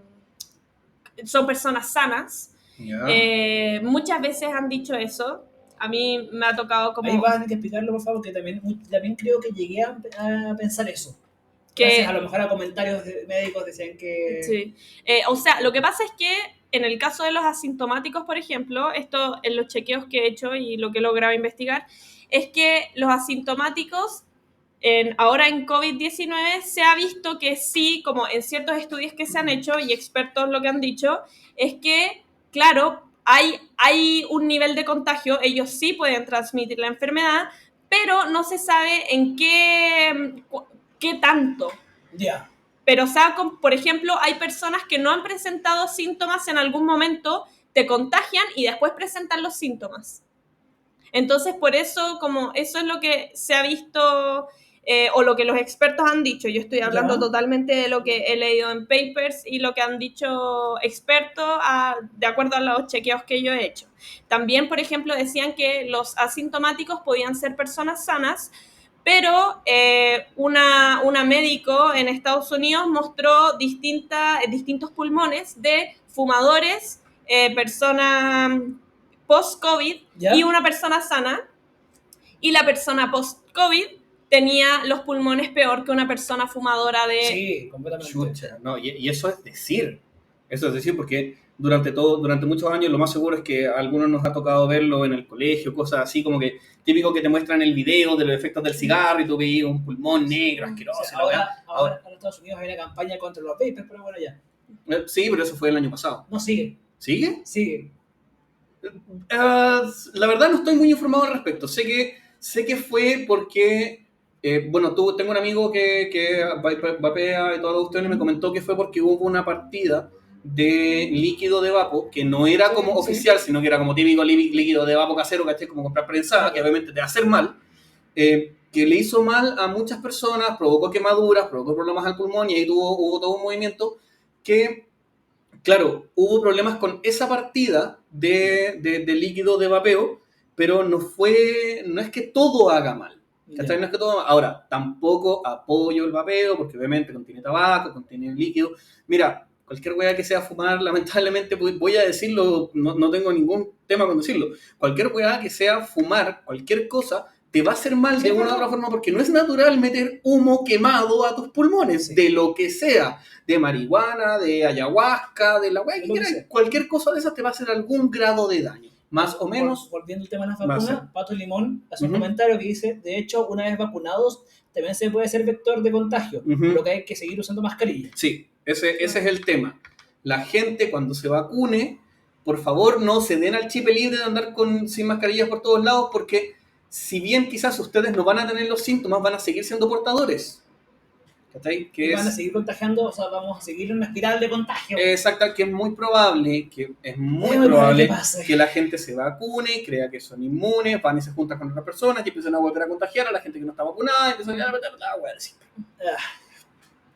son personas sanas. Yeah. Muchas veces han dicho eso. A mí me ha tocado como... Ahí vas a tener que explicarlo, por favor, que también creo que llegué a pensar eso. Gracias, a lo mejor a comentarios de médicos decían que... Sí. O sea, lo que pasa es que en el caso de los asintomáticos, por ejemplo, esto en los chequeos que he hecho y lo que he logrado investigar, es que los asintomáticos... ahora en COVID-19 se ha visto que sí, como en ciertos estudios que se han hecho y expertos lo que han dicho, es que, claro, hay un nivel de contagio, ellos sí pueden transmitir la enfermedad, pero no se sabe en qué tanto. Ya. Yeah. Pero, o sea, por ejemplo, hay personas que no han presentado síntomas en algún momento, te contagian y después presentan los síntomas. Entonces, por eso, como eso es lo que se ha visto... o lo que los expertos han dicho. Yo estoy hablando totalmente de lo que he leído en papers y lo que han dicho expertos de acuerdo a los chequeos que yo he hecho. También, por ejemplo, decían que los asintomáticos podían ser personas sanas, pero una médico en Estados Unidos mostró distintos pulmones de fumadores, personas post-COVID y una persona sana, y la persona post-COVID tenía los pulmones peor que una persona fumadora de... Sí, completamente. Chucha, no, y eso es decir. Eso es decir, porque durante muchos años lo más seguro es que a algunos nos ha tocado verlo en el colegio, cosas así como que típico que te muestran el video de los efectos del cigarro y tú veías un pulmón negro, asqueroso. O sea, ahora en Estados Unidos hay una campaña contra los vapers, pero bueno, ya. Sí, pero eso fue el año pasado. No, sigue. ¿Sigue? Sigue. La verdad no estoy muy informado al respecto. Sé que fue porque... bueno, tengo un amigo que vapea y toda la cuestión y me comentó que fue porque hubo una partida de líquido de vapo que no era como oficial, sino que era como típico líquido de vapo casero, ¿cachai? Como comprar prensada, que obviamente te va a hacer mal, que le hizo mal a muchas personas, provocó quemaduras, provocó problemas al pulmón y ahí hubo todo un movimiento que, claro, hubo problemas con esa partida de líquido de vapeo, pero no es que todo haga mal. ¿Cachai? No es que todo... Ahora, tampoco apoyo el vapeo, porque obviamente contiene tabaco, contiene líquido. Mira, cualquier weá que sea fumar, lamentablemente, voy a decirlo, no tengo ningún tema con decirlo. Cualquier weá que sea fumar, cualquier cosa, te va a hacer mal de una u otra forma, porque no es natural meter humo quemado a tus pulmones, de lo que sea, de marihuana, de ayahuasca, de la weá que quieras. Cualquier cosa de esas te va a hacer algún grado de daño. Más o menos. Volviendo al tema de las vacunas, Pato Limón hace un comentario que dice, de hecho, una vez vacunados, también se puede ser vector de contagio, lo que hay que seguir usando mascarilla. Sí, ese es el tema. La gente cuando se vacune, por favor no se den al chip libre de andar sin mascarillas por todos lados, porque si bien quizás ustedes no van a tener los síntomas, van a seguir siendo portadores. Que van a seguir contagiando, o sea, vamos a seguir en una espiral de contagio. Exacto, que es muy probable que la gente se vacune, crea que son inmunes, van y se juntan con otras personas y empiezan a volver a contagiar a la gente que no está vacunada, y empiezan a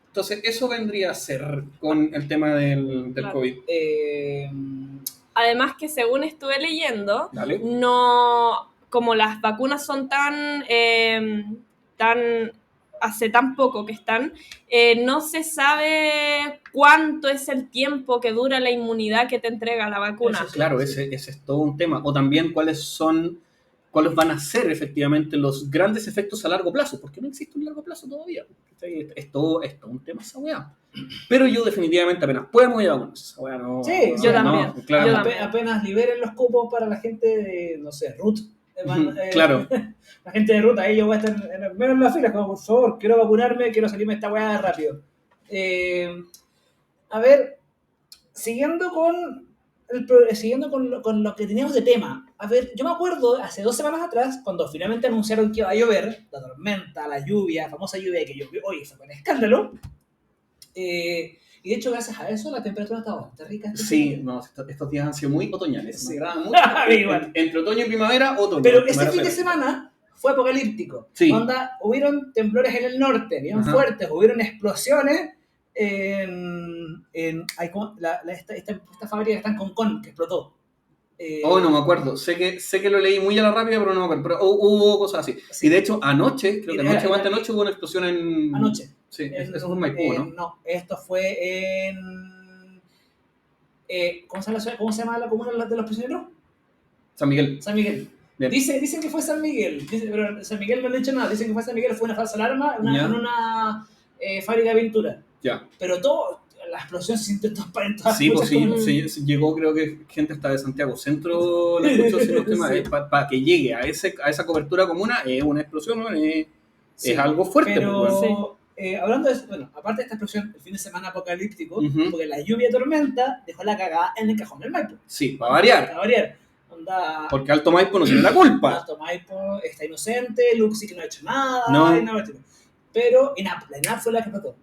Entonces, eso vendría a ser con el tema del COVID. Además que según estuve leyendo, Dale. no, como las vacunas son tan hace tan poco que están, no se sabe cuánto es el tiempo que dura la inmunidad que te entrega la vacuna. Claro, ese es todo un tema. O también cuáles van a ser efectivamente los grandes efectos a largo plazo, porque no existe un largo plazo todavía. Es todo un tema esa weá. Pero yo definitivamente apenas podemos voy a vacunar esa weá. Yo también. Claro. Apenas liberen los cupos para la gente de, no sé, Ruth. Claro. La gente de ruta, ahí yo voy a estar menos en la fila, como por favor, quiero vacunarme, quiero salirme de esta weá rápido. A ver, siguiendo con lo que teníamos de tema. A ver, yo me acuerdo hace 2 semanas atrás, cuando finalmente anunciaron que iba a llover, la tormenta, la lluvia, la famosa lluvia que llovió, oye, fue un escándalo. Y de hecho, gracias a eso, la temperatura está bastante rica. Sí, estos días han sido muy otoñales. Sí. Me agradan mucho. Entre otoño y primavera, otoño. Pero ese fin de semana fue apocalíptico. Sí. Hubieron temblores en el norte, bien fuertes, hubieron explosiones esta fábrica que está en Concón, que explotó. No me acuerdo. Sé que lo leí muy a la rápida, pero no me acuerdo. Pero hubo cosas así. Sí. Y de hecho, anoche, creo que anoche hubo una explosión en... Anoche. Sí, eso fue en Maipú, ¿no? No, esto fue en... ¿Cómo se llama la comuna de los prisioneros? San Miguel. Dicen que fue San Miguel, pero San Miguel no han dicho nada. Dicen que fue San Miguel, fue una falsa alarma en una fábrica de pintura. Ya. Pero la explosión se sintió en todas partes. Sí, pues sí, llegó creo que gente hasta de Santiago Centro, la escuchó sin los temas, para que llegue a esa cobertura comuna, es una explosión, es algo fuerte. Pero hablando de eso, bueno, aparte de esta explosión, el fin de semana apocalíptico, porque la lluvia y tormenta dejó la cagada en el cajón del Maipo. Sí, para variar. Porque Alto Maipo no tiene la culpa. Alto Maipo está inocente, Luxi que no ha hecho nada. No. Pero la ENAP fue la que explotó.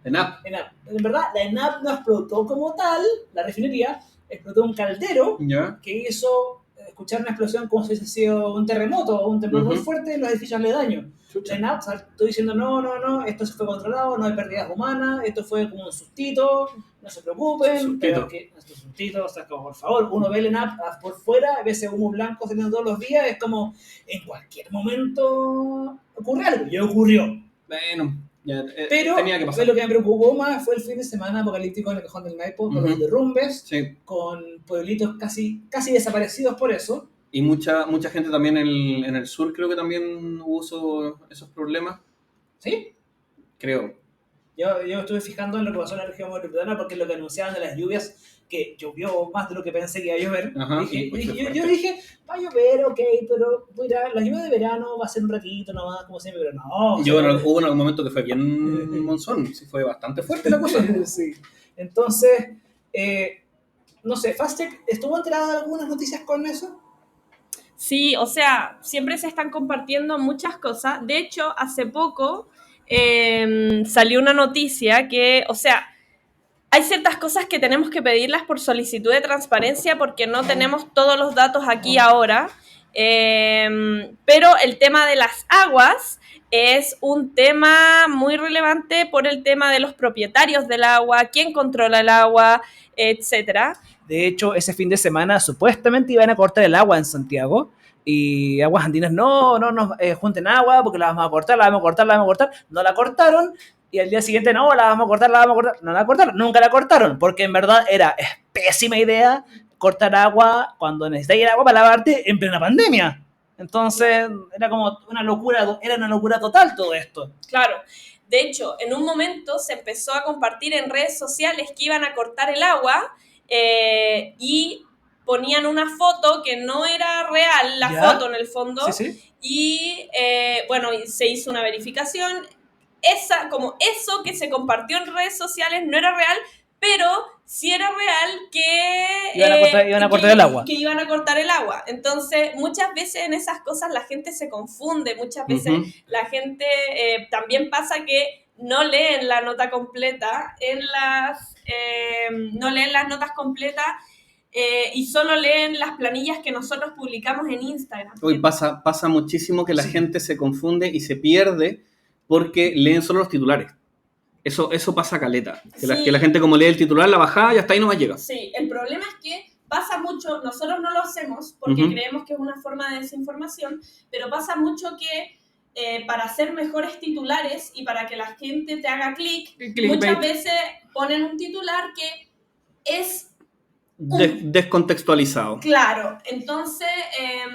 ENAP. En verdad, la ENAP no explotó como tal, la refinería, explotó un caldero que hizo escuchar una explosión como si hubiese sido un terremoto o un temblor muy fuerte en los edificios aledaños. La ENAP estoy diciendo, no, esto se fue controlado, no hay pérdidas humanas, esto fue como un sustito, no se preocupen, pero que estos sustitos, o sea, como por favor, uno ve la ENAP por fuera, a veces humo blanco saliendo todos los días, es como en cualquier momento ocurre algo, y ocurrió. Bueno, pero tenía que pasar. Lo que me preocupó más fue el fin de semana apocalíptico en el cajón del Maipo, con los derrumbes, con pueblitos casi desaparecidos por eso. Y mucha gente también en el sur creo que también hubo esos problemas. ¿Sí? Creo. Yo estuve fijando en lo que pasó en la región metropolitana porque lo que anunciaban de las lluvias, que llovió más de lo que pensé que iba a llover. Yo dije, va a llover, ok, pero mira, la lluvia de verano va a ser un ratito nomás, como siempre, pero no. Hubo en algún momento que fue bien monzón, sí, fue bastante fuerte la cosa. Sí. Entonces, no sé, Fastech, ¿estuvo enterado de algunas noticias con eso? Sí, o sea, siempre se están compartiendo muchas cosas. De hecho, hace poco salió una noticia que, o sea, hay ciertas cosas que tenemos que pedirlas por solicitud de transparencia porque no tenemos todos los datos aquí ahora, pero el tema de las aguas es un tema muy relevante por el tema de los propietarios del agua, quién controla el agua, etcétera. De hecho, ese fin de semana supuestamente iban a cortar el agua en Santiago, Y Aguas Andinas, no nos junten agua porque la vamos a cortar, no la cortaron. Y al día siguiente, no, la vamos a cortar, no la cortaron, nunca la cortaron, porque en verdad es pésima idea cortar agua cuando necesitas agua para lavarte en plena pandemia. Entonces era como una locura total todo esto. Claro. De hecho, en un momento se empezó a compartir en redes sociales que iban a cortar el agua y ponían una foto que no era real, la foto en el fondo, y bueno, se hizo una verificación. Como eso que se compartió en redes sociales no era real, pero sí era real que iban a cortar el agua. Que iban a cortar el agua. Entonces, muchas veces en esas cosas la gente se confunde, muchas veces la gente también pasa que no leen la nota completa no leen las notas completas y solo leen las planillas que nosotros publicamos en Instagram. Hoy pasa muchísimo que la gente se confunde y se pierde porque leen solo los titulares. Eso pasa caleta. Que la gente como lee el titular, la bajada y hasta ahí no más llega. Sí, el problema es que pasa mucho, nosotros no lo hacemos porque creemos que es una forma de desinformación, pero pasa mucho que para hacer mejores titulares y para que la gente te haga clic, muchas veces ponen un titular que es descontextualizado. Claro, entonces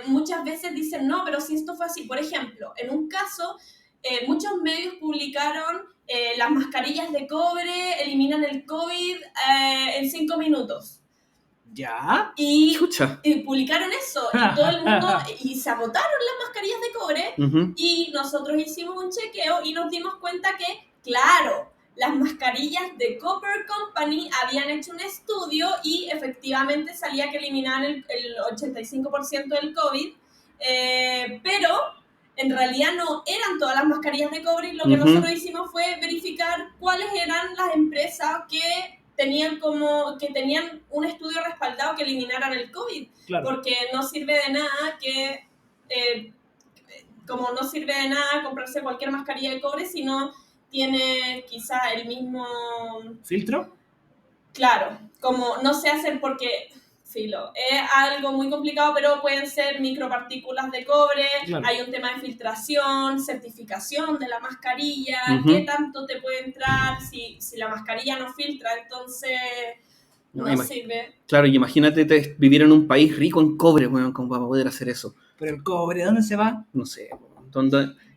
muchas veces dicen, no, pero si esto fue así. Por ejemplo, en un caso, muchos medios publicaron las mascarillas de cobre eliminan el COVID en 5 minutos. ¿Ya? Y publicaron eso, y todo el mundo, y se agotaron las mascarillas de cobre, y nosotros hicimos un chequeo y nos dimos cuenta que, claro, las mascarillas de Copper Company habían hecho un estudio y efectivamente salía que eliminaban el 85% del COVID, pero en realidad no eran todas las mascarillas de cobre, y lo que nosotros hicimos fue verificar cuáles eran las empresas que tenían un estudio respaldado que eliminaran el COVID, porque no sirve de nada comprarse cualquier mascarilla de cobre si no tiene quizá el mismo filtro. Claro, como no se hacen porque filo, es algo muy complicado, pero pueden ser micropartículas de cobre, hay un tema de filtración, certificación de la mascarilla, qué tanto te puede entrar, si la mascarilla no filtra, entonces no sirve. Claro, y imagínate vivir en un país rico en cobre, bueno, como para poder hacer eso. Pero el cobre, ¿dónde se va? No sé,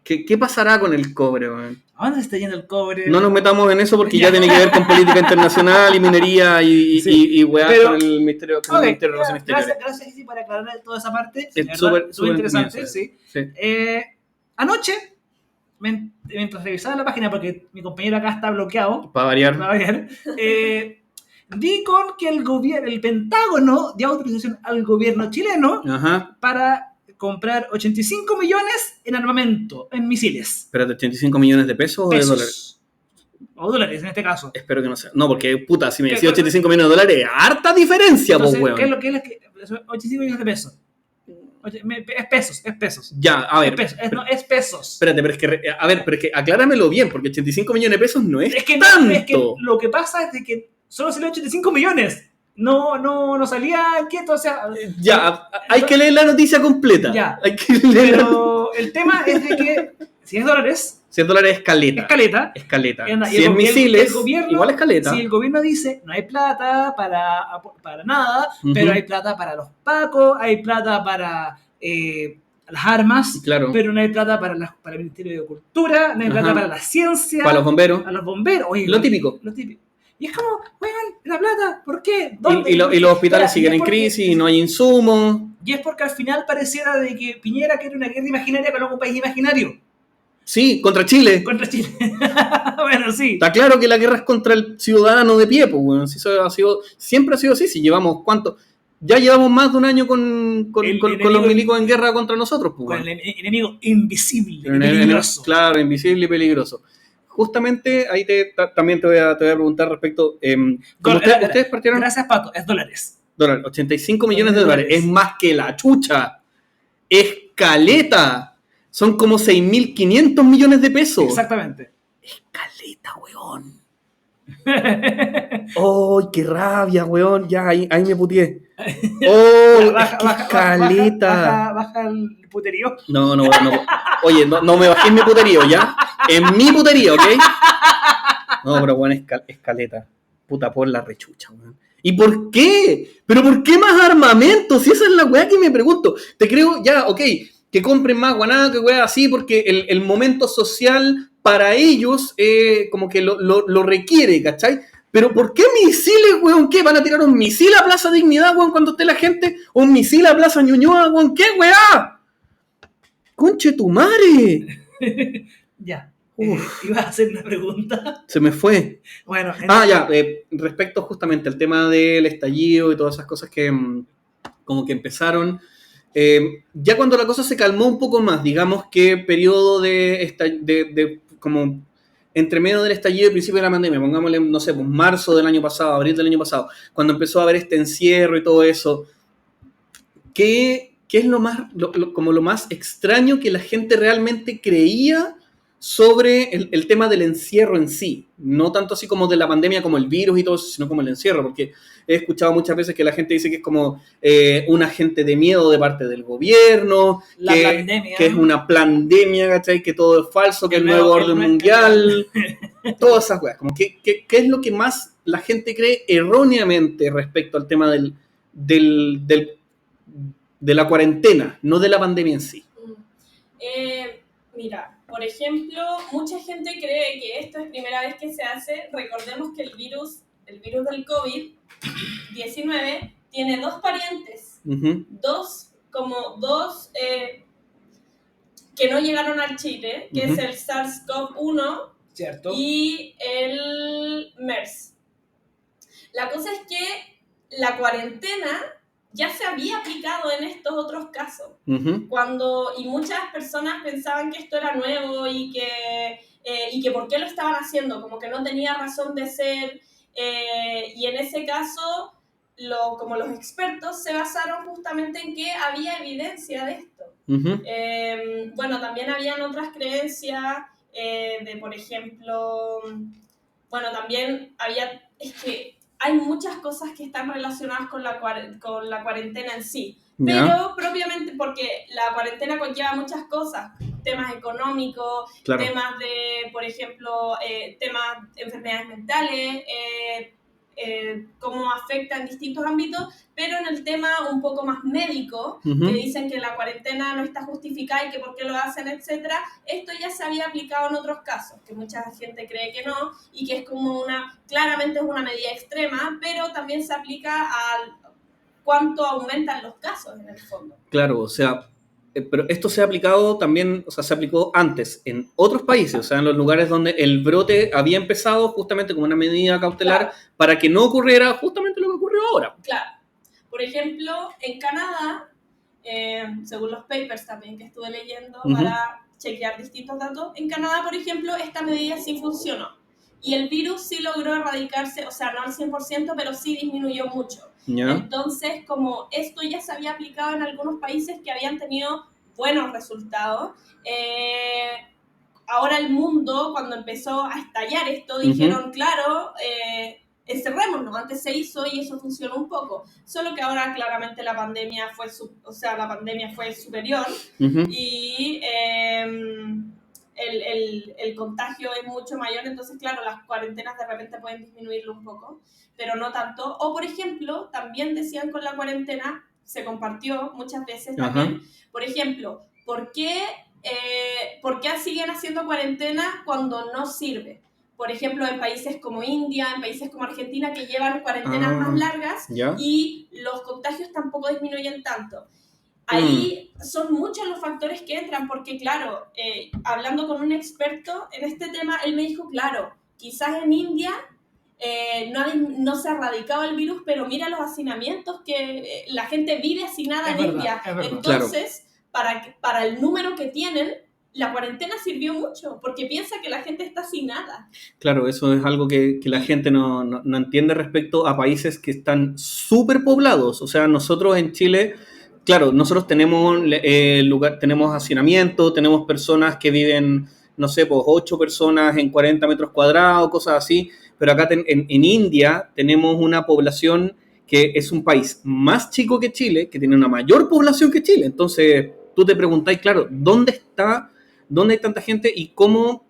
¿qué pasará con el cobre, man? ¿A dónde se está yendo el cobre? No nos metamos en eso porque ya tiene que ver con política internacional y minería y weá con el Ministerio de Relaciones Exteriores. Gracias, Isi, por aclarar toda esa parte. Es súper interesante, sí. Anoche, mientras revisaba la página, porque mi compañero acá está bloqueado. Para variar. Di con que el Pentágono dio autorización al gobierno chileno para comprar 85 millones en armamento, en misiles. ¿Pero de 85 millones de pesos o de dólares? O dólares en este caso. Espero que no sea. No, porque puta, si me decía 85 millones de dólares, harta diferencia, pues, weón. ¿Qué es lo que es 85 millones de pesos? Es pesos. Ya, a ver. Es pesos. Espérate, pero es que acláramelo bien, porque 85 millones de pesos no es tanto. Es que lo que pasa es de que solo salió 85 millones. No salía quieto, o sea... Ya, hay que leer la noticia completa. Ya, pero el tema es de que si es dólares... Si es dólares, escaleta. Si es misiles, igual escaleta. Si el gobierno dice, no hay plata para nada, pero hay plata para los pacos, hay plata para las armas, pero no hay plata para el Ministerio de Cultura, no hay plata para la ciencia. Para los bomberos. Oye, lo típico. Y es como, weón, la plata, ¿por qué? Y los hospitales siguen en crisis y no hay insumos. Y es porque al final pareciera de que Piñera quiere una guerra imaginaria con un país imaginario. Sí, contra Chile. Bueno, sí. Está claro que la guerra es contra el ciudadano de pie, pues, bueno. Siempre ha sido así. Si llevamos ya llevamos más de un año con los milicos en guerra contra nosotros, pues. Con el enemigo invisible y peligroso. Claro, invisible y peligroso. Justamente ahí también te voy a preguntar respecto. Ustedes partieron. Gracias, Pato, es dólares. 85 millones de dólares. Es más que la chucha. Es caleta. Son como 6.500 millones de pesos. Exactamente. Es caleta, weón. ¡Oh, qué rabia, weón! Ya, ahí me puteé. ¡Oh, qué caleta! Baja el puterío. No. Oye, no me bajé en mi puterío, ¿ya? En mi puterío, ¿ok? No, pero weón, escaleta. Puta por la rechucha, weón. ¿Y por qué? ¿Pero por qué más armamento? Si esa es la weá que me pregunto. Te creo, ya, ok, que compren más guaná, que weá así, porque el momento social para ellos como que lo requiere, ¿cachai? Pero ¿por qué misiles, weón? ¿Qué? ¿Van a tirar un misil a Plaza Dignidad, weón, cuando esté la gente? ¿O un misil a Plaza Ñuñoa, weón? ¿Qué, weá? ¡Conche tu madre! Ya. Ibas a hacer una pregunta. Se me fue. Bueno. Ya. Respecto justamente al tema del estallido y todas esas cosas que como que empezaron. Ya cuando la cosa se calmó un poco más, digamos que periodo de como entre medio del estallido y principio de la pandemia, pongámosle, no sé, pues marzo del año pasado, abril del año pasado, cuando empezó a haber este encierro y todo eso, ¿qué es lo más extraño que la gente realmente creía sobre el tema del encierro en sí? No tanto así como de la pandemia, como el virus y todo eso, sino como el encierro, porque he escuchado muchas veces que la gente dice que es como un agente de miedo de parte del gobierno, que es una pandemia, ¿cachai? Que todo es falso, que el nuevo orden mundial, todas esas cosas. Como ¿qué es lo que más la gente cree erróneamente respecto al tema de la cuarentena, no de la pandemia en sí? Mira, por ejemplo, mucha gente cree que esto es primera vez que se hace. Recordemos que el virus del COVID-19 tiene dos variantes, dos que no llegaron al Chile, que es el SARS-CoV-1, ¿cierto? Y el MERS. La cosa es que la cuarentena ya se había aplicado en estos otros casos. Y muchas personas pensaban que esto era nuevo y que por qué lo estaban haciendo, como que no tenía razón de ser. Y en ese caso, como los expertos se basaron justamente en que había evidencia de esto. Bueno, también habían otras creencias por ejemplo, bueno, también es que hay muchas cosas que están relacionadas con la cuarentena en sí, pero propiamente porque la cuarentena conlleva muchas cosas, temas económicos, claro, temas de, por ejemplo, temas de enfermedades mentales, cómo afecta en distintos ámbitos, pero en el tema un poco más médico, que dicen que la cuarentena no está justificada y que por qué lo hacen, etcétera, esto ya se había aplicado en otros casos, que mucha gente cree que no, y que es como claramente es una medida extrema, pero también se aplica a cuánto aumentan los casos en el fondo. Claro, o sea, pero esto se ha aplicado también, o sea, se aplicó antes en otros países, o sea, en los lugares donde el brote había empezado justamente como una medida cautelar, claro, para que no ocurriera justamente lo que ocurrió ahora. Claro. Por ejemplo, en Canadá, según los papers también que estuve leyendo para chequear distintos datos, en Canadá, por ejemplo, esta medida sí funcionó. Y el virus sí logró erradicarse, o sea, no al 100%, pero sí disminuyó mucho. Yeah. Entonces, como esto ya se había aplicado en algunos países que habían tenido buenos resultados, ahora el mundo, cuando empezó a estallar esto, dijeron, claro, encerrémonos, antes se hizo y eso funcionó un poco, solo que ahora claramente la pandemia fue superior y el contagio es mucho mayor, entonces claro, las cuarentenas de repente pueden disminuirlo un poco, pero no tanto. O por ejemplo, también decían con la cuarentena, se compartió muchas veces también, por ejemplo, ¿por qué siguen haciendo cuarentena cuando no sirve? Por ejemplo, en países como India, en países como Argentina, que llevan cuarentenas más largas y los contagios tampoco disminuyen tanto. Ahí son muchos los factores que entran, porque claro, hablando con un experto en este tema, él me dijo, claro, quizás en India no se ha erradicado el virus, pero mira los hacinamientos que la gente vive hacinada en India. Entonces, claro, para el número que tienen, la cuarentena sirvió mucho, porque piensa que la gente está sin nada. Claro, eso es algo que la gente no entiende respecto a países que están súper poblados. O sea, nosotros en Chile, claro, nosotros tenemos tenemos hacinamiento, tenemos personas que viven, no sé, pues 8 personas en 40 metros cuadrados, cosas así, pero acá en India tenemos una población que es un país más chico que Chile, que tiene una mayor población que Chile. Entonces, tú te preguntáis, claro, ¿dónde hay tanta gente y cómo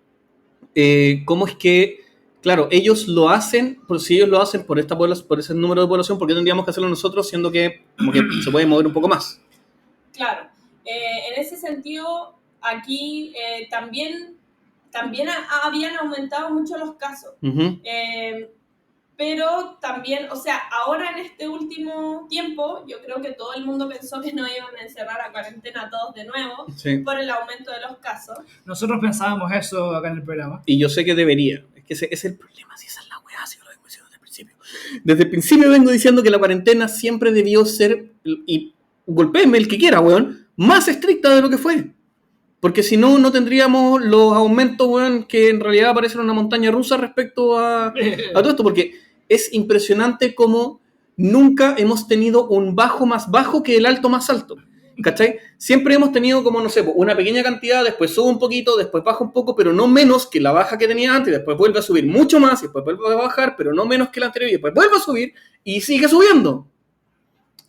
es que, claro, ellos lo hacen, si ellos lo hacen por ese número de población, ¿por qué tendríamos que hacerlo nosotros, siendo que como que se puede mover un poco más? Claro, en ese sentido, aquí también habían aumentado mucho los casos. Uh-huh. Pero también, o sea, ahora en este último tiempo, yo creo que todo el mundo pensó que no iban a encerrar a cuarentena a todos de nuevo, sí, por el aumento de los casos. Nosotros pensábamos eso acá en el programa. Y yo sé que debería. Es que ese es el problema, si esa es la weá, si yo lo vengo diciendo desde el principio. Desde el principio vengo diciendo que la cuarentena siempre debió ser, y golpéenme el que quiera, weón, más estricta de lo que fue. Porque si no, no tendríamos los aumentos, weón, que en realidad parecen una montaña rusa respecto a todo esto. Porque es impresionante cómo nunca hemos tenido un bajo más bajo que el alto más alto. ¿Cachai? Siempre hemos tenido como, no sé, una pequeña cantidad, después sube un poquito, después baja un poco, pero no menos que la baja que tenía antes, después vuelve a subir mucho más, y después vuelve a bajar, pero no menos que la anterior, y después vuelve a subir, y sigue subiendo.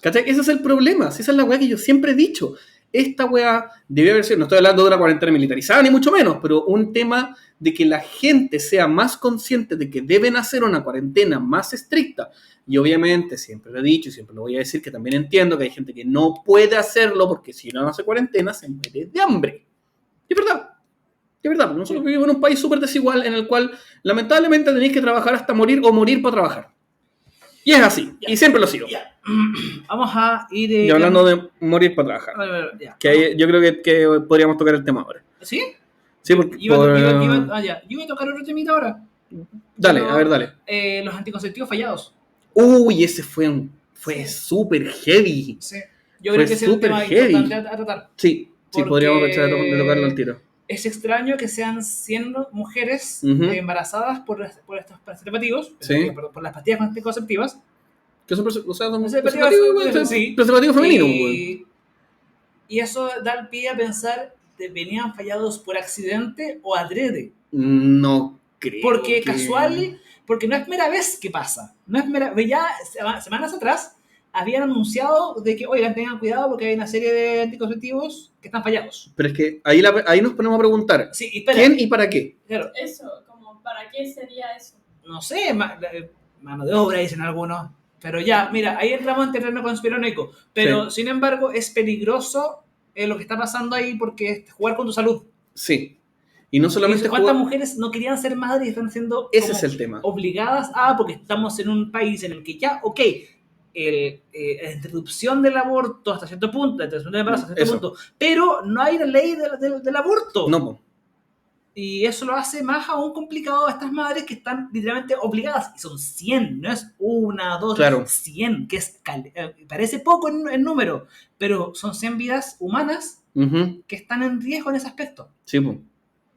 ¿Cachai? Ese es el problema, esa es la weá que yo siempre he dicho. Esta weá debe haber sido, no estoy hablando de una cuarentena militarizada, ni mucho menos, pero un tema de que la gente sea más consciente de que deben hacer una cuarentena más estricta. Y obviamente, siempre lo he dicho y siempre lo voy a decir, que también entiendo que hay gente que no puede hacerlo porque si no hace cuarentena se muere de hambre. Y es verdad, porque nosotros vivimos en un país súper desigual en el cual lamentablemente tenéis que trabajar hasta morir o morir para trabajar. Y es así, y siempre lo sigo. Vamos a ir... y hablando de morir para trabajar, que yo creo que podríamos tocar el tema ahora. ¿Sí? Sí, porque... Yo iba a tocar otro temita ahora. Dale, pero, a ver, dale. Los anticonceptivos fallados. Uy, ese fue súper heavy. Sí. Yo creo que ese es un tema importante a tratar. Sí, podríamos aprovechar de tocarlo al tiro. Es extraño que sean 100 mujeres embarazadas por estos preservativos, sí. por las pastillas anticonceptivas. Que son preservativos femeninos. Y eso da el pie a pensar que venían fallados por accidente o adrede. No creo. Porque casual, porque no es primera vez que pasa. No es ya semanas atrás habían anunciado de que, oigan, tengan cuidado porque hay una serie de anticonceptivos que están fallados. Pero es que ahí nos ponemos a preguntar, sí, ¿quién y para qué? Claro. Eso, como, ¿para qué sería eso? No sé, mano de obra dicen algunos. Pero ya, mira, ahí entramos en terreno conspiranoico. Pero, sin embargo, es peligroso lo que está pasando ahí porque es jugar con tu salud. Sí. Y no solamente ¿Cuántas mujeres no querían ser madres y están siendo ese es el tema. Obligadas porque estamos en un país en el que ya, la interrupción del aborto hasta cierto punto, la interrupción del embarazo hasta cierto punto, pero no hay la ley del aborto. No. Y eso lo hace más aún complicado a estas madres que están literalmente obligadas. Y son 100, no es una, dos, claro. 100, que parece poco en número, pero son 100 vidas humanas que están en riesgo en ese aspecto. Sí, pues.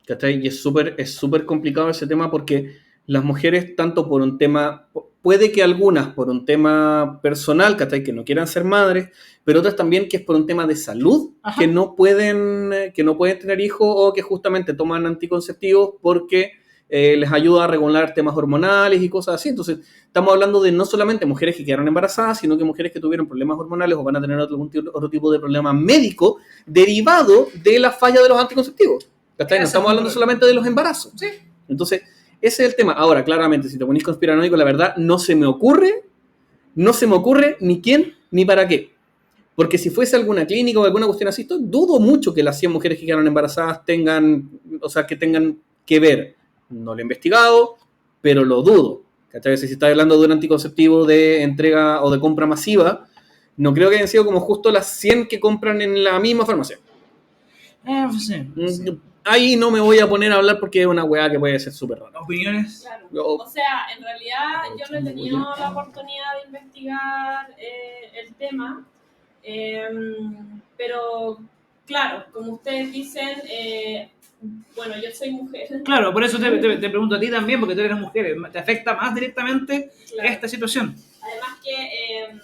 ¿Cachai? Y es súper complicado ese tema porque las mujeres, tanto por un tema, puede que algunas por un tema personal, ¿cachai? Que no quieran ser madres, pero otras también que es por un tema de salud, que no pueden tener hijos o que justamente toman anticonceptivos porque les ayuda a regular temas hormonales y cosas así. Entonces, estamos hablando de no solamente mujeres que quedaron embarazadas, sino que mujeres que tuvieron problemas hormonales o van a tener otro tipo de problema médico derivado de la falla de los anticonceptivos. ¿Cachai? No estamos hablando solamente de los embarazos. Sí. Entonces, ese es el tema. Ahora, claramente, si te ponís conspiranoico, la verdad, no se me ocurre ni quién ni para qué. Porque si fuese alguna clínica o alguna cuestión así, dudo mucho que las 100 mujeres que quedaron embarazadas tengan que ver. No lo he investigado, pero lo dudo. ¿Cachai? Si estás hablando de un anticonceptivo de entrega o de compra masiva, no creo que hayan sido como justo las 100 que compran en la misma farmacia. Sí. Ahí no me voy a poner a hablar porque es una weá que puede ser súper rara. ¿Opiniones? Claro. O sea, en realidad yo no he tenido la oportunidad de investigar el tema, pero claro, como ustedes dicen, bueno, yo soy mujer. Claro, por eso te pregunto a ti también, porque tú eres mujer, ¿te afecta más directamente esta situación? Además que,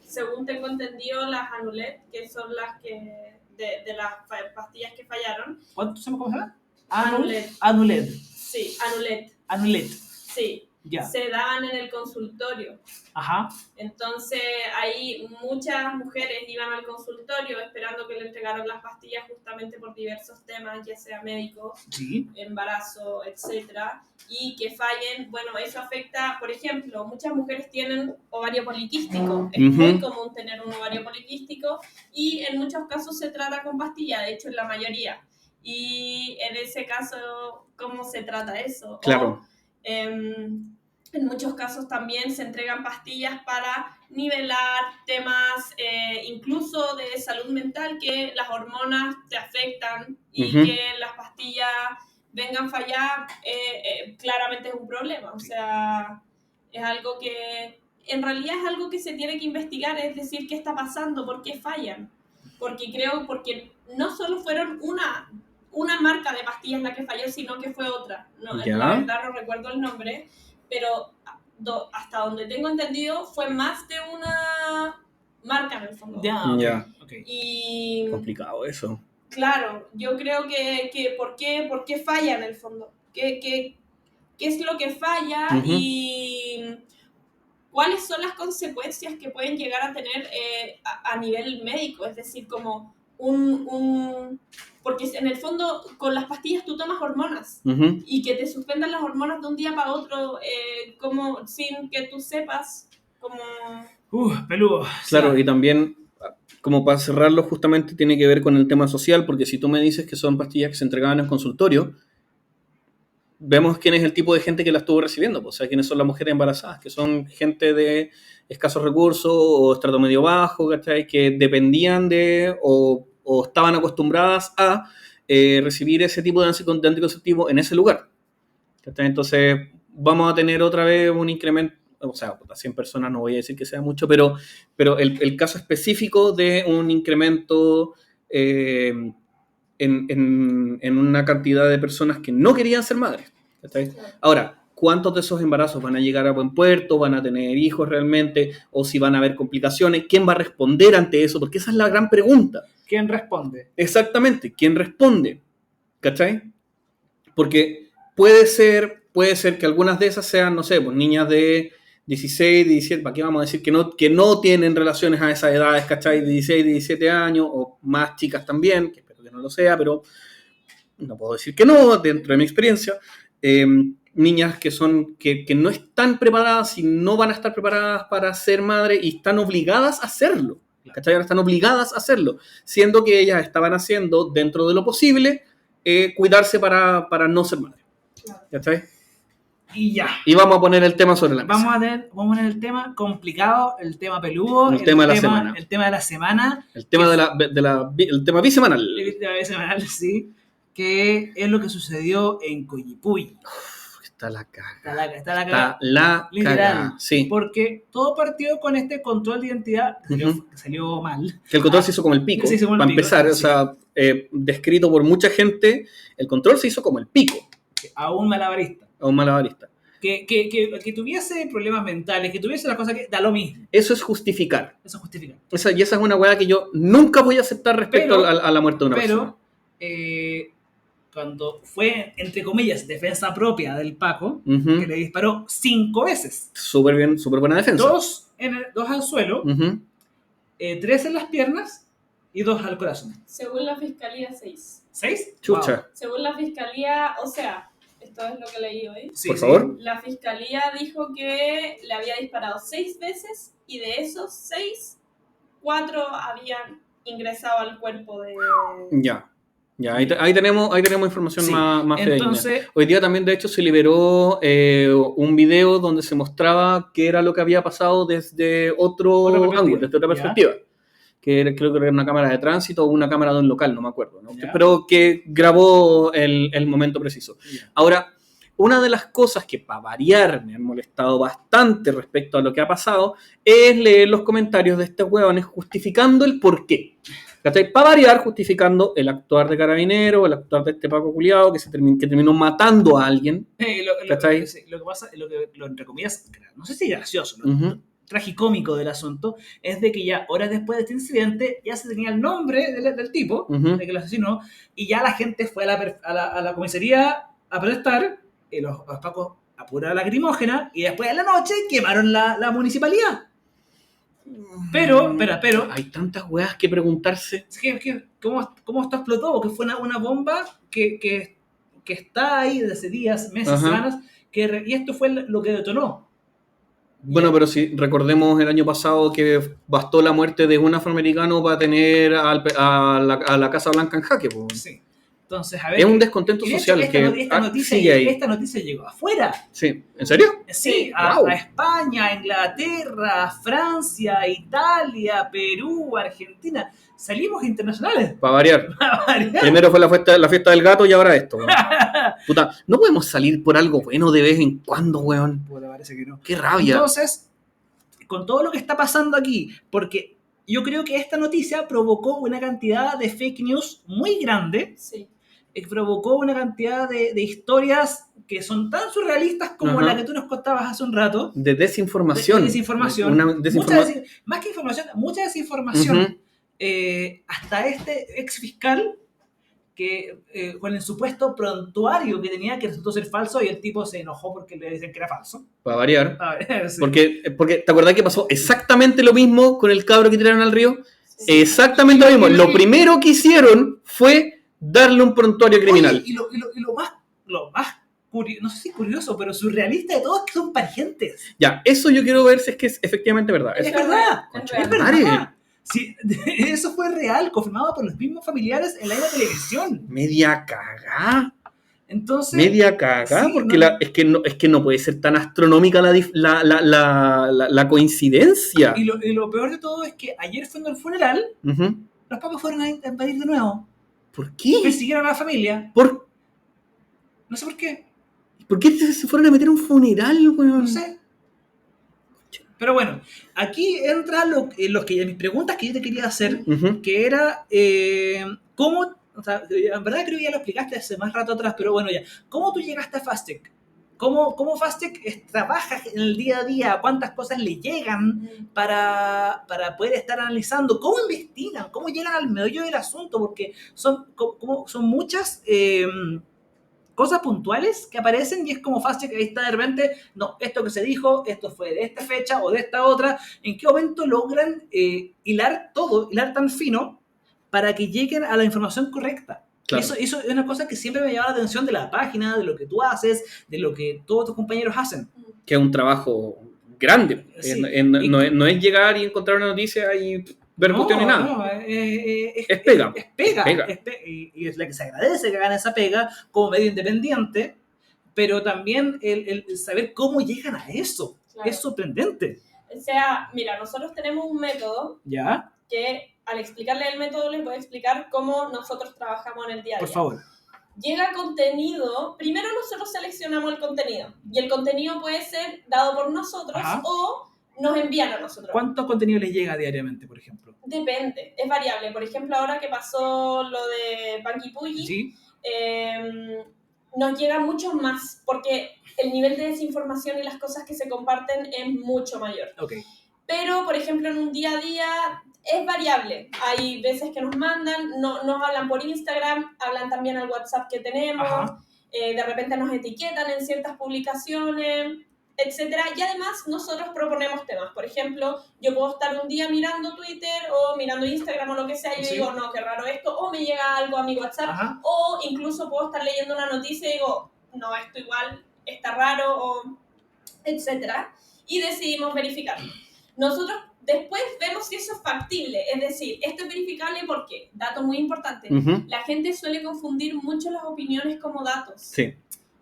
según tengo entendido, las Anulet, que son las que... De las pastillas que fallaron. ¿Cómo se llama? Anulet. Anulet. Sí, Anulet. Anulet. Sí, Ya. se daban en el consultorio. Ajá. Entonces ahí muchas mujeres iban al consultorio esperando que le entregaran las pastillas justamente por diversos temas, ya sea médicos, Sí. embarazo, etcétera, y que fallen. Bueno, eso afecta, por ejemplo, muchas mujeres tienen ovario poliquístico. Es muy común tener un ovario poliquístico y en muchos casos se trata con pastilla, de hecho en la mayoría. Y en ese caso, ¿cómo se trata eso? Claro. En muchos casos también se entregan pastillas para nivelar temas incluso de salud mental, que las hormonas te afectan y que las pastillas vengan falladas, claramente es un problema. O sea, es algo que en realidad es algo que se tiene que investigar, es decir, qué está pasando, por qué fallan. Porque no solo fueron una marca de pastillas la que falló, sino que fue otra. No, la verdad no recuerdo el nombre, pero hasta donde tengo entendido fue más de una marca en el fondo. Ya. Okay. Y complicado eso. Claro, yo creo que ¿por qué falla en el fondo? ¿Qué es lo que falla y cuáles son las consecuencias que pueden llegar a tener a nivel médico? Es decir, como porque en el fondo con las pastillas tú tomas hormonas y que te suspendan las hormonas de un día para otro como sin que tú sepas como... Peludo. Claro, sí. Y también como para cerrarlo justamente tiene que ver con el tema social, porque si tú me dices que son pastillas que se entregaban en consultorio, vemos quién es el tipo de gente que la estuvo recibiendo, pues, o sea, quiénes son las mujeres embarazadas, que son gente de escasos recursos o estrato medio bajo, ¿cachai? Que dependían de o estaban acostumbradas a recibir ese tipo de anticonceptivo en ese lugar, ¿cachai? Entonces vamos a tener otra vez un incremento, o sea, 100 personas no voy a decir que sea mucho, pero el caso específico de un incremento en una cantidad de personas que no querían ser madres. ¿Cachai? Ahora, ¿cuántos de esos embarazos van a llegar a buen puerto? ¿Van a tener hijos realmente? ¿O si van a haber complicaciones? ¿Quién va a responder ante eso? Porque esa es la gran pregunta. ¿Quién responde? Exactamente, ¿quién responde? ¿Cachai? Porque puede ser que algunas de esas sean, no sé, pues niñas de 16, 17, ¿para qué vamos a decir que no tienen relaciones a esas edades, ¿cachai? De 16, 17 años, o más chicas también, que espero que no lo sea, pero no puedo decir que no, dentro de mi experiencia. Niñas que no están preparadas y no van a estar preparadas para ser madre y están obligadas a hacerlo, ¿cachai? Ahora están obligadas a hacerlo, siendo que ellas estaban haciendo, dentro de lo posible, cuidarse para no ser madre. ¿Cachai? Y ya. Y vamos a poner el tema sobre la mesa. Vamos a poner el tema complicado, el tema peludo, el tema de la semana. El tema de la semana. El tema el tema bisemanal. El tema bisemanal, sí. Que es lo que sucedió en Coyipulli. Está la caga. Está la literal, caga. Sí. Porque todo partió con este control de identidad que salió mal. Que el control se hizo como el pico. Para empezar, sí. O sea, descrito por mucha gente, el control se hizo como el pico. A un malabarista. Que tuviese problemas mentales, que tuviese las cosas que da lo mismo. Eso es justificar. Y esa es una hueá que yo nunca voy a aceptar respecto a la muerte de una persona. Pero cuando fue, entre comillas, defensa propia del Paco, que le disparó 5 veces. Súper bien, súper buena defensa. 2 al suelo, 3 en las piernas y 2 al corazón. Según la fiscalía, 6. ¿6? Chucha. Wow. Según la fiscalía, o sea, esto es lo que leí hoy. Sí, por favor. La fiscalía dijo que le había disparado 6 veces y de esos 6, 4 habían ingresado al cuerpo de... Ya, ahí tenemos información más fidedigna. Entonces, hoy día también, de hecho, se liberó un video donde se mostraba qué era lo que había pasado desde otro ángulo, desde otra perspectiva. Que creo que era una cámara de tránsito o una cámara de un local, no me acuerdo, ¿no? Pero que grabó el momento preciso. Ahora, una de las cosas que para variar me han molestado bastante respecto a lo que ha pasado es leer los comentarios de estos hueones justificando el porqué. Para variar, justificando el actuar de Carabinero, el actuar de este Paco culiao que terminó matando a alguien. Lo que pasa, lo entre comillas, no sé si gracioso, ¿no? Tragicómico del asunto, es de que ya horas después de este incidente ya se tenía el nombre del tipo, de que lo asesinó, y ya la gente fue a la comisaría a protestar, y los pacos a pura lacrimógena y después en la noche quemaron la municipalidad. Pero, espera. Hay tantas weas que preguntarse. ¿Cómo esto explotó? Porque fue una bomba que está ahí desde hace días, meses, Ajá. semanas, y esto fue lo que detonó. Bueno, pero si recordemos el año pasado que bastó la muerte de un afroamericano para tener a la Casa Blanca en jaque. Po. Sí. Entonces, a ver. Es un descontento y de hecho, social sigue ahí. esta noticia llegó afuera. Sí, ¿en serio? Sí, Wow. a España, a Inglaterra, a Francia, a Italia, Perú, Argentina. Salimos internacionales. Para variar. Primero fue la fiesta del gato y ahora esto. Weón. Puta, no podemos salir por algo bueno de vez en cuando, weón. Puta, parece que no. Qué rabia. Entonces, con todo lo que está pasando aquí, porque yo creo que esta noticia provocó una cantidad de fake news muy grande. Sí. Provocó una cantidad de historias que son tan surrealistas como la que tú nos contabas hace un rato. De desinformación. De desinformación. Más que información, mucha desinformación. Hasta este ex fiscal que con el supuesto prontuario que tenía, que resultó ser falso, y el tipo se enojó porque le dicen que era falso. Para variar. Sí. Porque ¿te acordás que pasó exactamente lo mismo con el cabro que tiraron al río? Sí. Exactamente lo mismo. Lo primero que hicieron fue darle un prontuario criminal. Oye, y lo más curioso, no sé si curioso, pero surrealista de todo es que son parientes. Ya, eso yo quiero ver si es que es efectivamente verdad. Es verdad. Sí, eso fue real, confirmado por los mismos familiares en la misma televisión. Media cagá. Entonces, media cagá, sí, porque no, es que no puede ser tan astronómica la coincidencia. Y lo peor de todo es que ayer fue en el funeral, los papás fueron a invadir de nuevo. ¿Por qué? Persiguieron a la familia. No sé por qué. ¿Por qué se fueron a meter a un funeral, weón? No sé. Pero bueno, aquí entra mis preguntas que yo te quería hacer, que era cómo, o sea, en verdad creo que ya lo explicaste hace más rato atrás, pero bueno, ya, ¿cómo tú llegaste a Fastech? ¿Cómo Fastech trabaja en el día a día? ¿Cuántas cosas le llegan para poder estar analizando? ¿Cómo investigan? ¿Cómo llegan al meollo del asunto? Porque son muchas cosas puntuales que aparecen y es como Fastech, ahí está de repente, no, esto que se dijo, esto fue de esta fecha o de esta otra. ¿En qué momento logran hilar tan fino para que lleguen a la información correcta? Claro. Eso es una cosa que siempre me llama la atención de la página, de lo que tú haces, de lo que todos tus compañeros hacen. Que es un trabajo grande. Sí. No es llegar y encontrar una noticia y ver cuestiones nada. No, es pega. Es pega. Y es la que se agradece que hagan esa pega como medio independiente, pero también el saber cómo llegan a eso. Claro. Es sorprendente. O sea, mira, nosotros tenemos un método. ¿Ya? Que al explicarle el método les voy a explicar cómo nosotros trabajamos en el día a día. Por favor. Llega contenido, primero nosotros seleccionamos el contenido y el contenido puede ser dado por nosotros. Ajá. O nos envían a nosotros. ¿Cuánto contenido les llega diariamente, por ejemplo? Depende, es variable. Por ejemplo, ahora que pasó lo de Punky Puggy, ¿sí? Nos llega mucho más porque el nivel de desinformación y las cosas que se comparten es mucho mayor. Okay. Pero, por ejemplo, en un día a día es variable. Hay veces que nos mandan, nos hablan por Instagram, hablan también al WhatsApp que tenemos, de repente nos etiquetan en ciertas publicaciones, etcétera. Y además nosotros proponemos temas. Por ejemplo, yo puedo estar un día mirando Twitter o mirando Instagram o lo que sea y yo digo, no, qué raro esto, o me llega algo a mi WhatsApp, o incluso puedo estar leyendo una noticia y digo, no, esto igual está raro, o etcétera. Y decidimos verificarlo. Nosotros después vemos si eso es factible, es decir, esto es verificable porque, dato muy importante, la gente suele confundir mucho las opiniones como datos. Sí.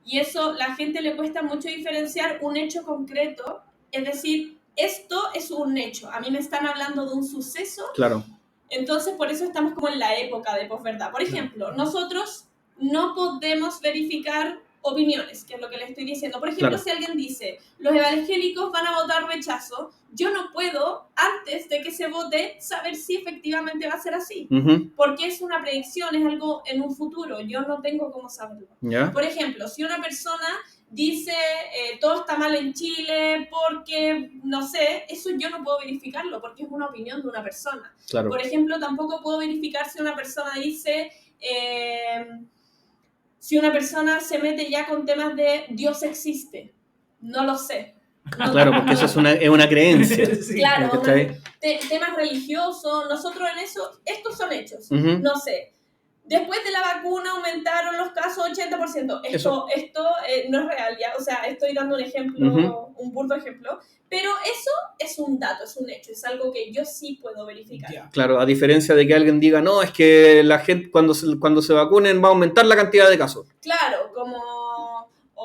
Y eso, la gente le cuesta mucho diferenciar un hecho concreto, es decir, esto es un hecho, a mí me están hablando de un suceso. Claro. Entonces, por eso estamos como en la época de posverdad. Por ejemplo, nosotros no podemos verificar opiniones, que es lo que le estoy diciendo. Por ejemplo, si alguien dice, los evangélicos van a votar rechazo, yo no puedo, antes de que se vote, saber si efectivamente va a ser así. Porque es una predicción, es algo en un futuro, yo no tengo cómo saberlo. Por ejemplo, si una persona dice, todo está mal en Chile porque, no sé, eso yo no puedo verificarlo, porque es una opinión de una persona. Claro. Por ejemplo, tampoco puedo verificar si una persona dice... si una persona se mete ya con temas de Dios existe, No lo sé. Claro, porque eso es una creencia. Sí. Claro, ¿Cachai? temas religiosos, nosotros en eso, estos son hechos. Ujú. No sé, después de la vacuna aumentaron los casos 80%. Esto no es real, ya, o sea, estoy dando un ejemplo, un burdo ejemplo, pero eso es un dato, es un hecho, es algo que yo sí puedo verificar. Ya. Claro, a diferencia de que alguien diga, no, es que la gente cuando se vacunen va a aumentar la cantidad de casos. Claro, como...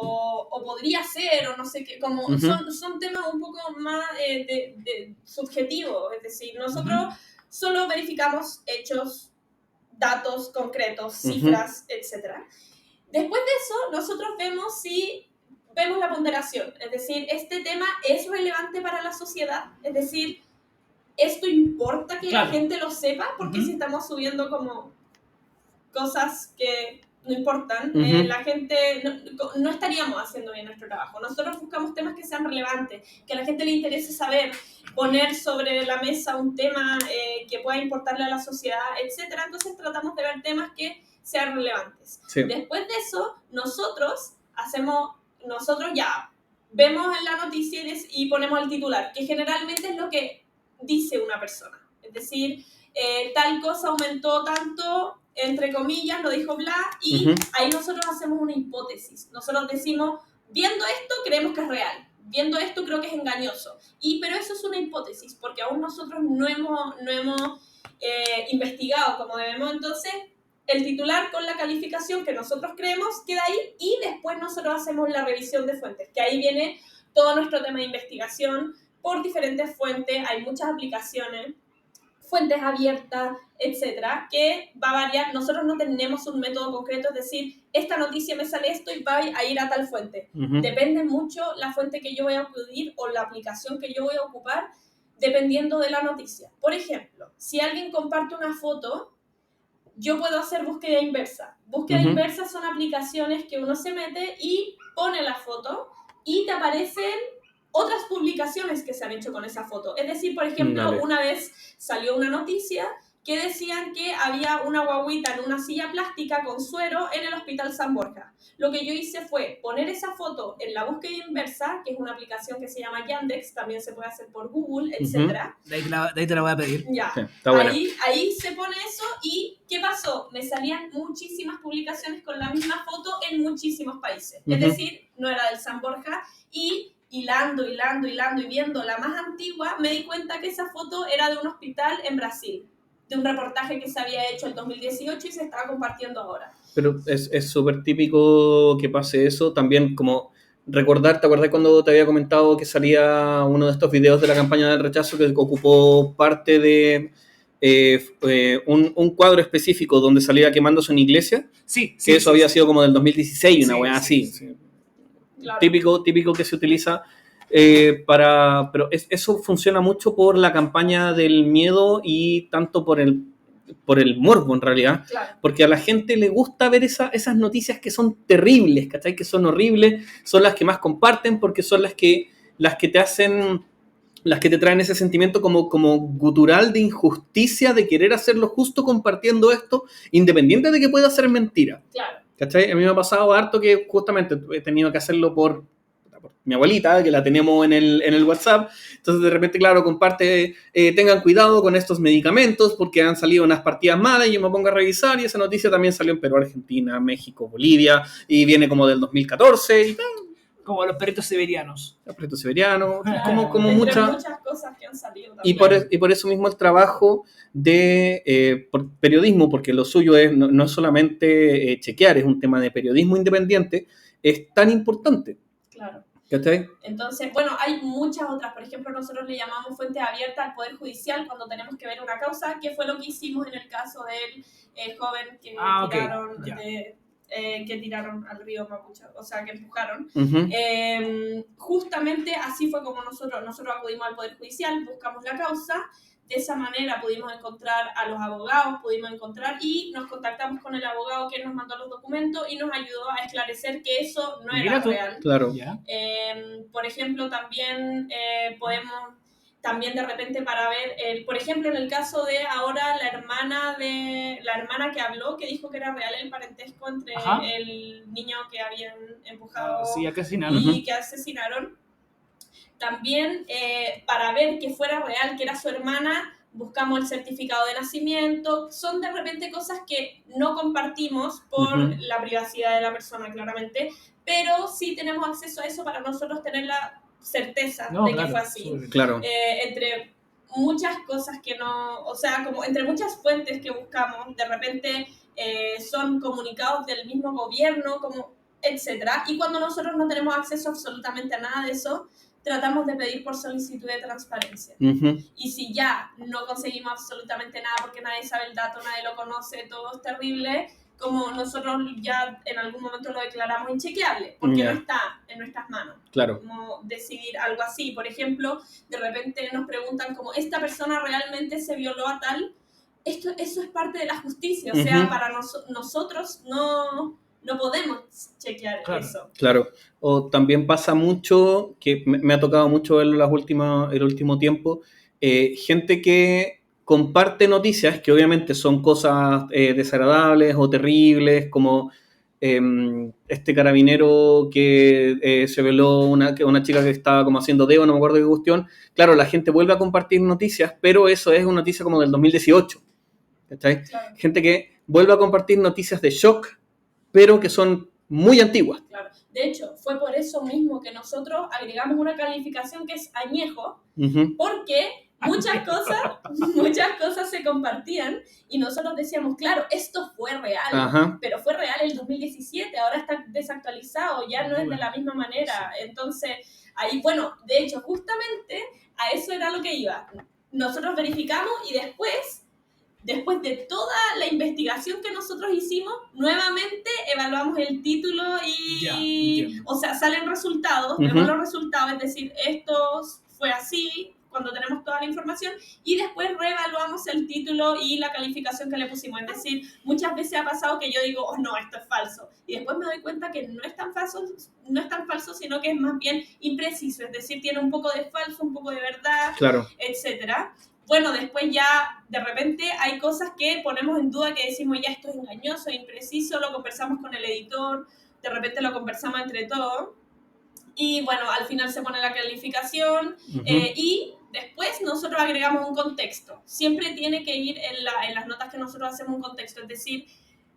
O podría ser, o no sé qué, como Ujú. son temas un poco más de subjetivos, es decir, nosotros solo verificamos hechos, datos concretos, cifras, etc. Después de eso, nosotros vemos la ponderación, es decir, este tema es relevante para la sociedad, es decir, esto importa que la gente lo sepa, porque si estamos subiendo como cosas que no importan, la gente no estaríamos haciendo bien nuestro trabajo. Nosotros buscamos temas que sean relevantes, que a la gente le interese saber, poner sobre la mesa un tema que pueda importarle a la sociedad, etc. Entonces tratamos de ver temas que sean relevantes. Sí. Después de eso, nosotros ya vemos en la noticia y ponemos el titular, que generalmente es lo que dice una persona. Es decir, tal cosa aumentó tanto, entre comillas, lo dijo Bla, y ahí nosotros hacemos una hipótesis. Nosotros decimos, viendo esto, creemos que es real. Viendo esto, creo que es engañoso. Pero eso es una hipótesis, porque aún nosotros no hemos investigado como debemos. Entonces, el titular con la calificación que nosotros creemos queda ahí, y después nosotros hacemos la revisión de fuentes, que ahí viene todo nuestro tema de investigación por diferentes fuentes. Hay muchas aplicaciones, fuentes abiertas, etcétera, que va a variar. Nosotros no tenemos un método concreto, es decir, esta noticia me sale esto y va a ir a tal fuente. Depende mucho la fuente que yo voy a acudir o la aplicación que yo voy a ocupar, dependiendo de la noticia. Por ejemplo, si alguien comparte una foto, yo puedo hacer búsqueda inversa. Búsqueda inversa son aplicaciones que uno se mete y pone la foto y te aparecen otras publicaciones que se han hecho con esa foto. Es decir, por ejemplo, una vez salió una noticia que decían que había una guaguita en una silla plástica con suero en el Hospital San Borja. Lo que yo hice fue poner esa foto en la búsqueda inversa, que es una aplicación que se llama Yandex, también se puede hacer por Google, etc. De ahí te la voy a pedir. Ya, sí, está buena. Ahí se pone eso, y ¿qué pasó? Me salían muchísimas publicaciones con la misma foto en muchísimos países. Es decir, no era del San Borja, y hilando y viendo la más antigua, me di cuenta que esa foto era de un hospital en Brasil, de un reportaje que se había hecho en 2018 y se estaba compartiendo ahora. Pero es súper típico que pase eso. También como recordar, ¿te acuerdas cuando te había comentado que salía uno de estos videos de la campaña del rechazo que ocupó parte de un cuadro específico donde salía quemándose una iglesia? Sí. Que eso había sido como del 2016, una weá así. Sí. Claro. Típico que se utiliza pero eso funciona mucho por la campaña del miedo y tanto por el morbo en realidad, porque a la gente le gusta ver esas noticias que son terribles, ¿cachai? Que son horribles, son las que más comparten porque son las que te hacen, las que te traen ese sentimiento como gutural de injusticia, de querer hacer lo justo compartiendo esto, independiente de que pueda ser mentira. Claro. ¿Cachai? A mí me ha pasado harto que justamente he tenido que hacerlo por mi abuelita, que la tenemos en el WhatsApp. Entonces de repente, claro, comparte, tengan cuidado con estos medicamentos porque han salido unas partidas malas, y yo me pongo a revisar y esa noticia también salió en Perú, Argentina, México, Bolivia, y viene como del 2014 y tal. Como los perritos siberianos. Los perritos siberianos, Claro, como muchas cosas que han salido también. Y por eso mismo el trabajo de periodismo, porque lo suyo no es solamente chequear, es un tema de periodismo independiente, es tan importante. Claro. ¿Cachai? Entonces, bueno, hay muchas otras. Por ejemplo, nosotros le llamamos fuente abierta al Poder Judicial cuando tenemos que ver una causa, que fue lo que hicimos en el caso del joven que tiraron que tiraron al río Mapuche, o sea, que empujaron. Justamente así fue como nosotros acudimos al Poder Judicial, buscamos la causa. De esa manera pudimos encontrar a los abogados, y nos contactamos con el abogado que nos mandó los documentos y nos ayudó a esclarecer que eso no era real. Claro. Por ejemplo, también también de repente para ver, por ejemplo, en el caso de ahora la hermana que habló, que dijo que era real el parentesco entre el niño que habían empujado y que asesinaron. También para ver que fuera real, que era su hermana, buscamos el certificado de nacimiento. Son de repente cosas que no compartimos por la privacidad de la persona, claramente, pero sí tenemos acceso a eso para nosotros tener la certeza de que fue así. Claro. Entre muchas cosas que no, o sea, como entre muchas fuentes que buscamos, de repente son comunicados del mismo gobierno, como etcétera. Y cuando nosotros no tenemos acceso absolutamente a nada de eso, tratamos de pedir por solicitud de transparencia. Y si ya no conseguimos absolutamente nada porque nadie sabe el dato, nadie lo conoce, todo es terrible, como nosotros ya en algún momento lo declaramos inchequeable, porque no está en nuestras manos. Claro. Como decidir algo así. Por ejemplo, de repente nos preguntan como, ¿esta persona realmente se violó a tal? Eso es parte de la justicia, o sea, para nosotros no podemos chequear eso. Claro. O también pasa mucho, que me ha tocado mucho verlo el último tiempo, gente que comparte noticias que obviamente son cosas desagradables o terribles, como este carabinero que se violó una chica que estaba como haciendo dedo, no me acuerdo qué cuestión. Claro, la gente vuelve a compartir noticias, pero eso es una noticia como del 2018. ¿Cachai? Claro. Gente que vuelve a compartir noticias de shock, pero que son muy antiguas. Claro. De hecho, fue por eso mismo que nosotros agregamos una calificación que es añejo, porque muchas cosas se compartían y nosotros decíamos, claro, esto fue real, pero fue real el 2017, ahora está desactualizado, ya no es de la misma manera. Entonces, ahí, bueno, de hecho, justamente a eso era lo que iba. Nosotros verificamos y después de toda la investigación que nosotros hicimos, nuevamente evaluamos el título y o sea, salen resultados, vemos los resultados, es decir, esto fue así cuando tenemos toda la información, y después reevaluamos el título y la calificación que le pusimos. Es decir, muchas veces ha pasado que yo digo, oh no, esto es falso, y después me doy cuenta que no es tan falso, sino que es más bien impreciso, es decir, tiene un poco de falso, un poco de verdad, etcétera. Bueno, después ya de repente hay cosas que ponemos en duda, que decimos ya esto es engañoso, impreciso, lo conversamos con el editor, de repente lo conversamos entre todos, y bueno, al final se pone la calificación, y después nosotros agregamos un contexto. Siempre tiene que ir en las notas que nosotros hacemos un contexto, es decir,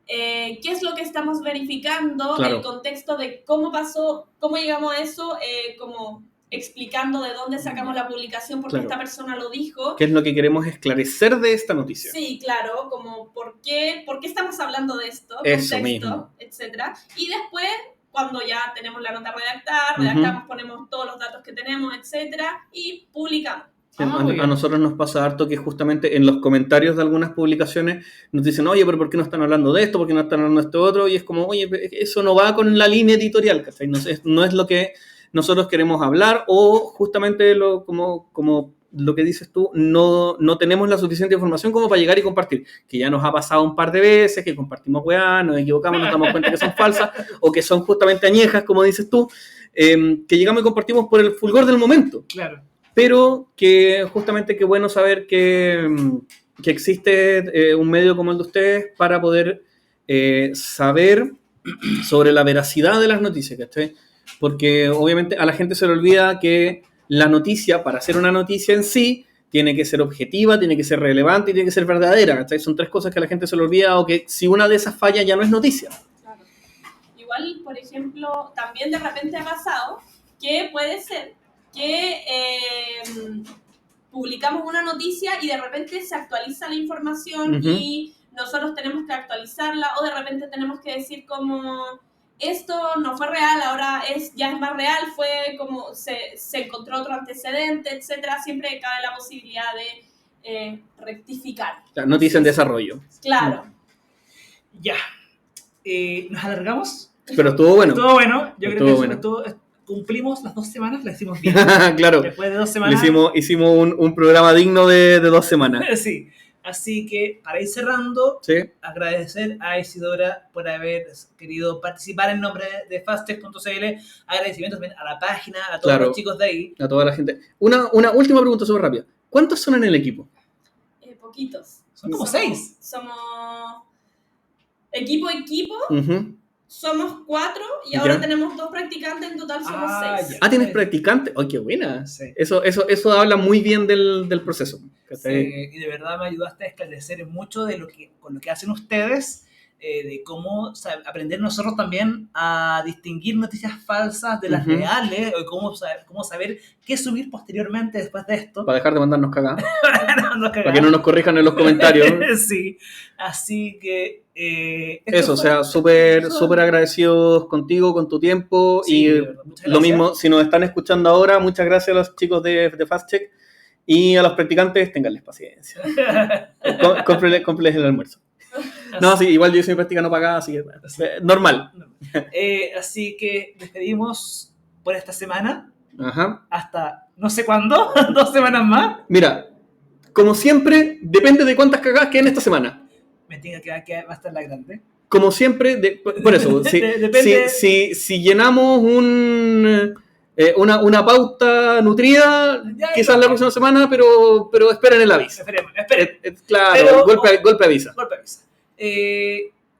qué es lo que estamos verificando, el contexto de cómo pasó, cómo llegamos a eso, como explicando de dónde sacamos la publicación, porque esta persona lo dijo. ¿Qué es lo que queremos esclarecer de esta noticia? Sí, claro, como por qué estamos hablando de esto, eso contexto, mismo, etcétera. Y después, cuando ya tenemos la nota redactamos, ponemos todos los datos que tenemos, etcétera, y publicamos. A nosotros nos pasa harto que justamente en los comentarios de algunas publicaciones nos dicen, oye, pero ¿por qué no están hablando de esto? ¿Por qué no están hablando de esto otro? Y es como, oye, eso no va con la línea editorial, ¿cachai? No es lo que nosotros queremos hablar, o justamente como lo que dices tú, no tenemos la suficiente información como para llegar y compartir, que ya nos ha pasado un par de veces, que compartimos weá, nos equivocamos, nos damos cuenta que son falsas, o que son justamente añejas, como dices tú, que llegamos y compartimos por el fulgor del momento. Claro. Pero que justamente qué bueno saber que existe un medio como el de ustedes para poder saber sobre la veracidad de las noticias, ¿cachai? Porque obviamente a la gente se le olvida que la noticia, para ser una noticia en sí, tiene que ser objetiva, tiene que ser relevante y tiene que ser verdadera, ¿cachai? Son tres cosas que a la gente se le olvida, o que si una de esas falla ya no es noticia. Claro. Igual, por ejemplo, también de repente ha pasado que puede ser que publicamos una noticia y de repente se actualiza la información y nosotros tenemos que actualizarla, o de repente tenemos que decir como esto no fue real, ahora ya es más real, fue como se encontró otro antecedente, etcétera. Siempre cabe la posibilidad de rectificar. Claro, noticia en desarrollo. Claro. Ya. ¿Nos alargamos? Pero estuvo bueno. Estuvo bueno. Yo creo que bueno. Cumplimos las 2 semanas, la hicimos bien. Claro. Después de 2 semanas. Hicimos un programa digno de 2 semanas. Sí. Así que, para ir cerrando, Sí, agradecer a Isidora por haber querido participar en nombre de fastech.cl. Agradecimientos también a la página, a todos Claro. los chicos de ahí. a toda la gente. Una última pregunta súper rápida. ¿Cuántos son en el equipo? Poquitos. Son como 6. Somos equipo, Ujú. somos 4 y Ya. ahora tenemos 2 practicantes, en total somos 6. ya. ¿Tienes practicante? ¡Ay, qué buena! Sí. Eso habla muy bien del proceso. Y de verdad me ayudaste a esclarecer mucho de con lo que hacen ustedes, de cómo aprender nosotros también a distinguir noticias falsas de las Ujú. reales, o cómo saber qué subir posteriormente después de esto. Para dejar de mandarnos cagadas. No nos Para que no nos corrijan en los comentarios. Sí, así que... Eso, o sea, súper agradecidos contigo, con tu tiempo. Sí, y de verdad, muchas lo gracias. mismo, si nos están escuchando ahora, muchas gracias a los chicos de FastCheck. Y a los practicantes, ténganles paciencia. Cómprenles el almuerzo. No, sí, igual yo hice mi práctica no pagada, así que normal. Así que despedimos por esta semana. Ajá. Hasta no sé cuándo, 2 semanas más. Mira, como siempre, depende de cuántas cagadas queden esta semana. Me tenga que va a estar la grande. Como siempre, por eso, Depende. si llenamos una pauta nutrida, Ya, quizás la próxima semana, pero esperen el aviso. Esperemos. Claro, Pero- golpe avisa. Golpe avisa.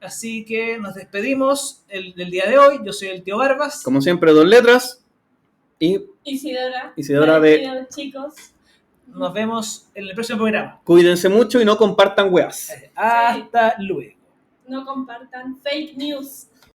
Así que nos despedimos del día de hoy. Yo soy el tío Barbas. Como siempre, 2 letras. Y Isidora de... chicos. Nos vemos en el próximo programa. Cuídense mucho y no compartan weas. Hasta luego. No compartan fake news.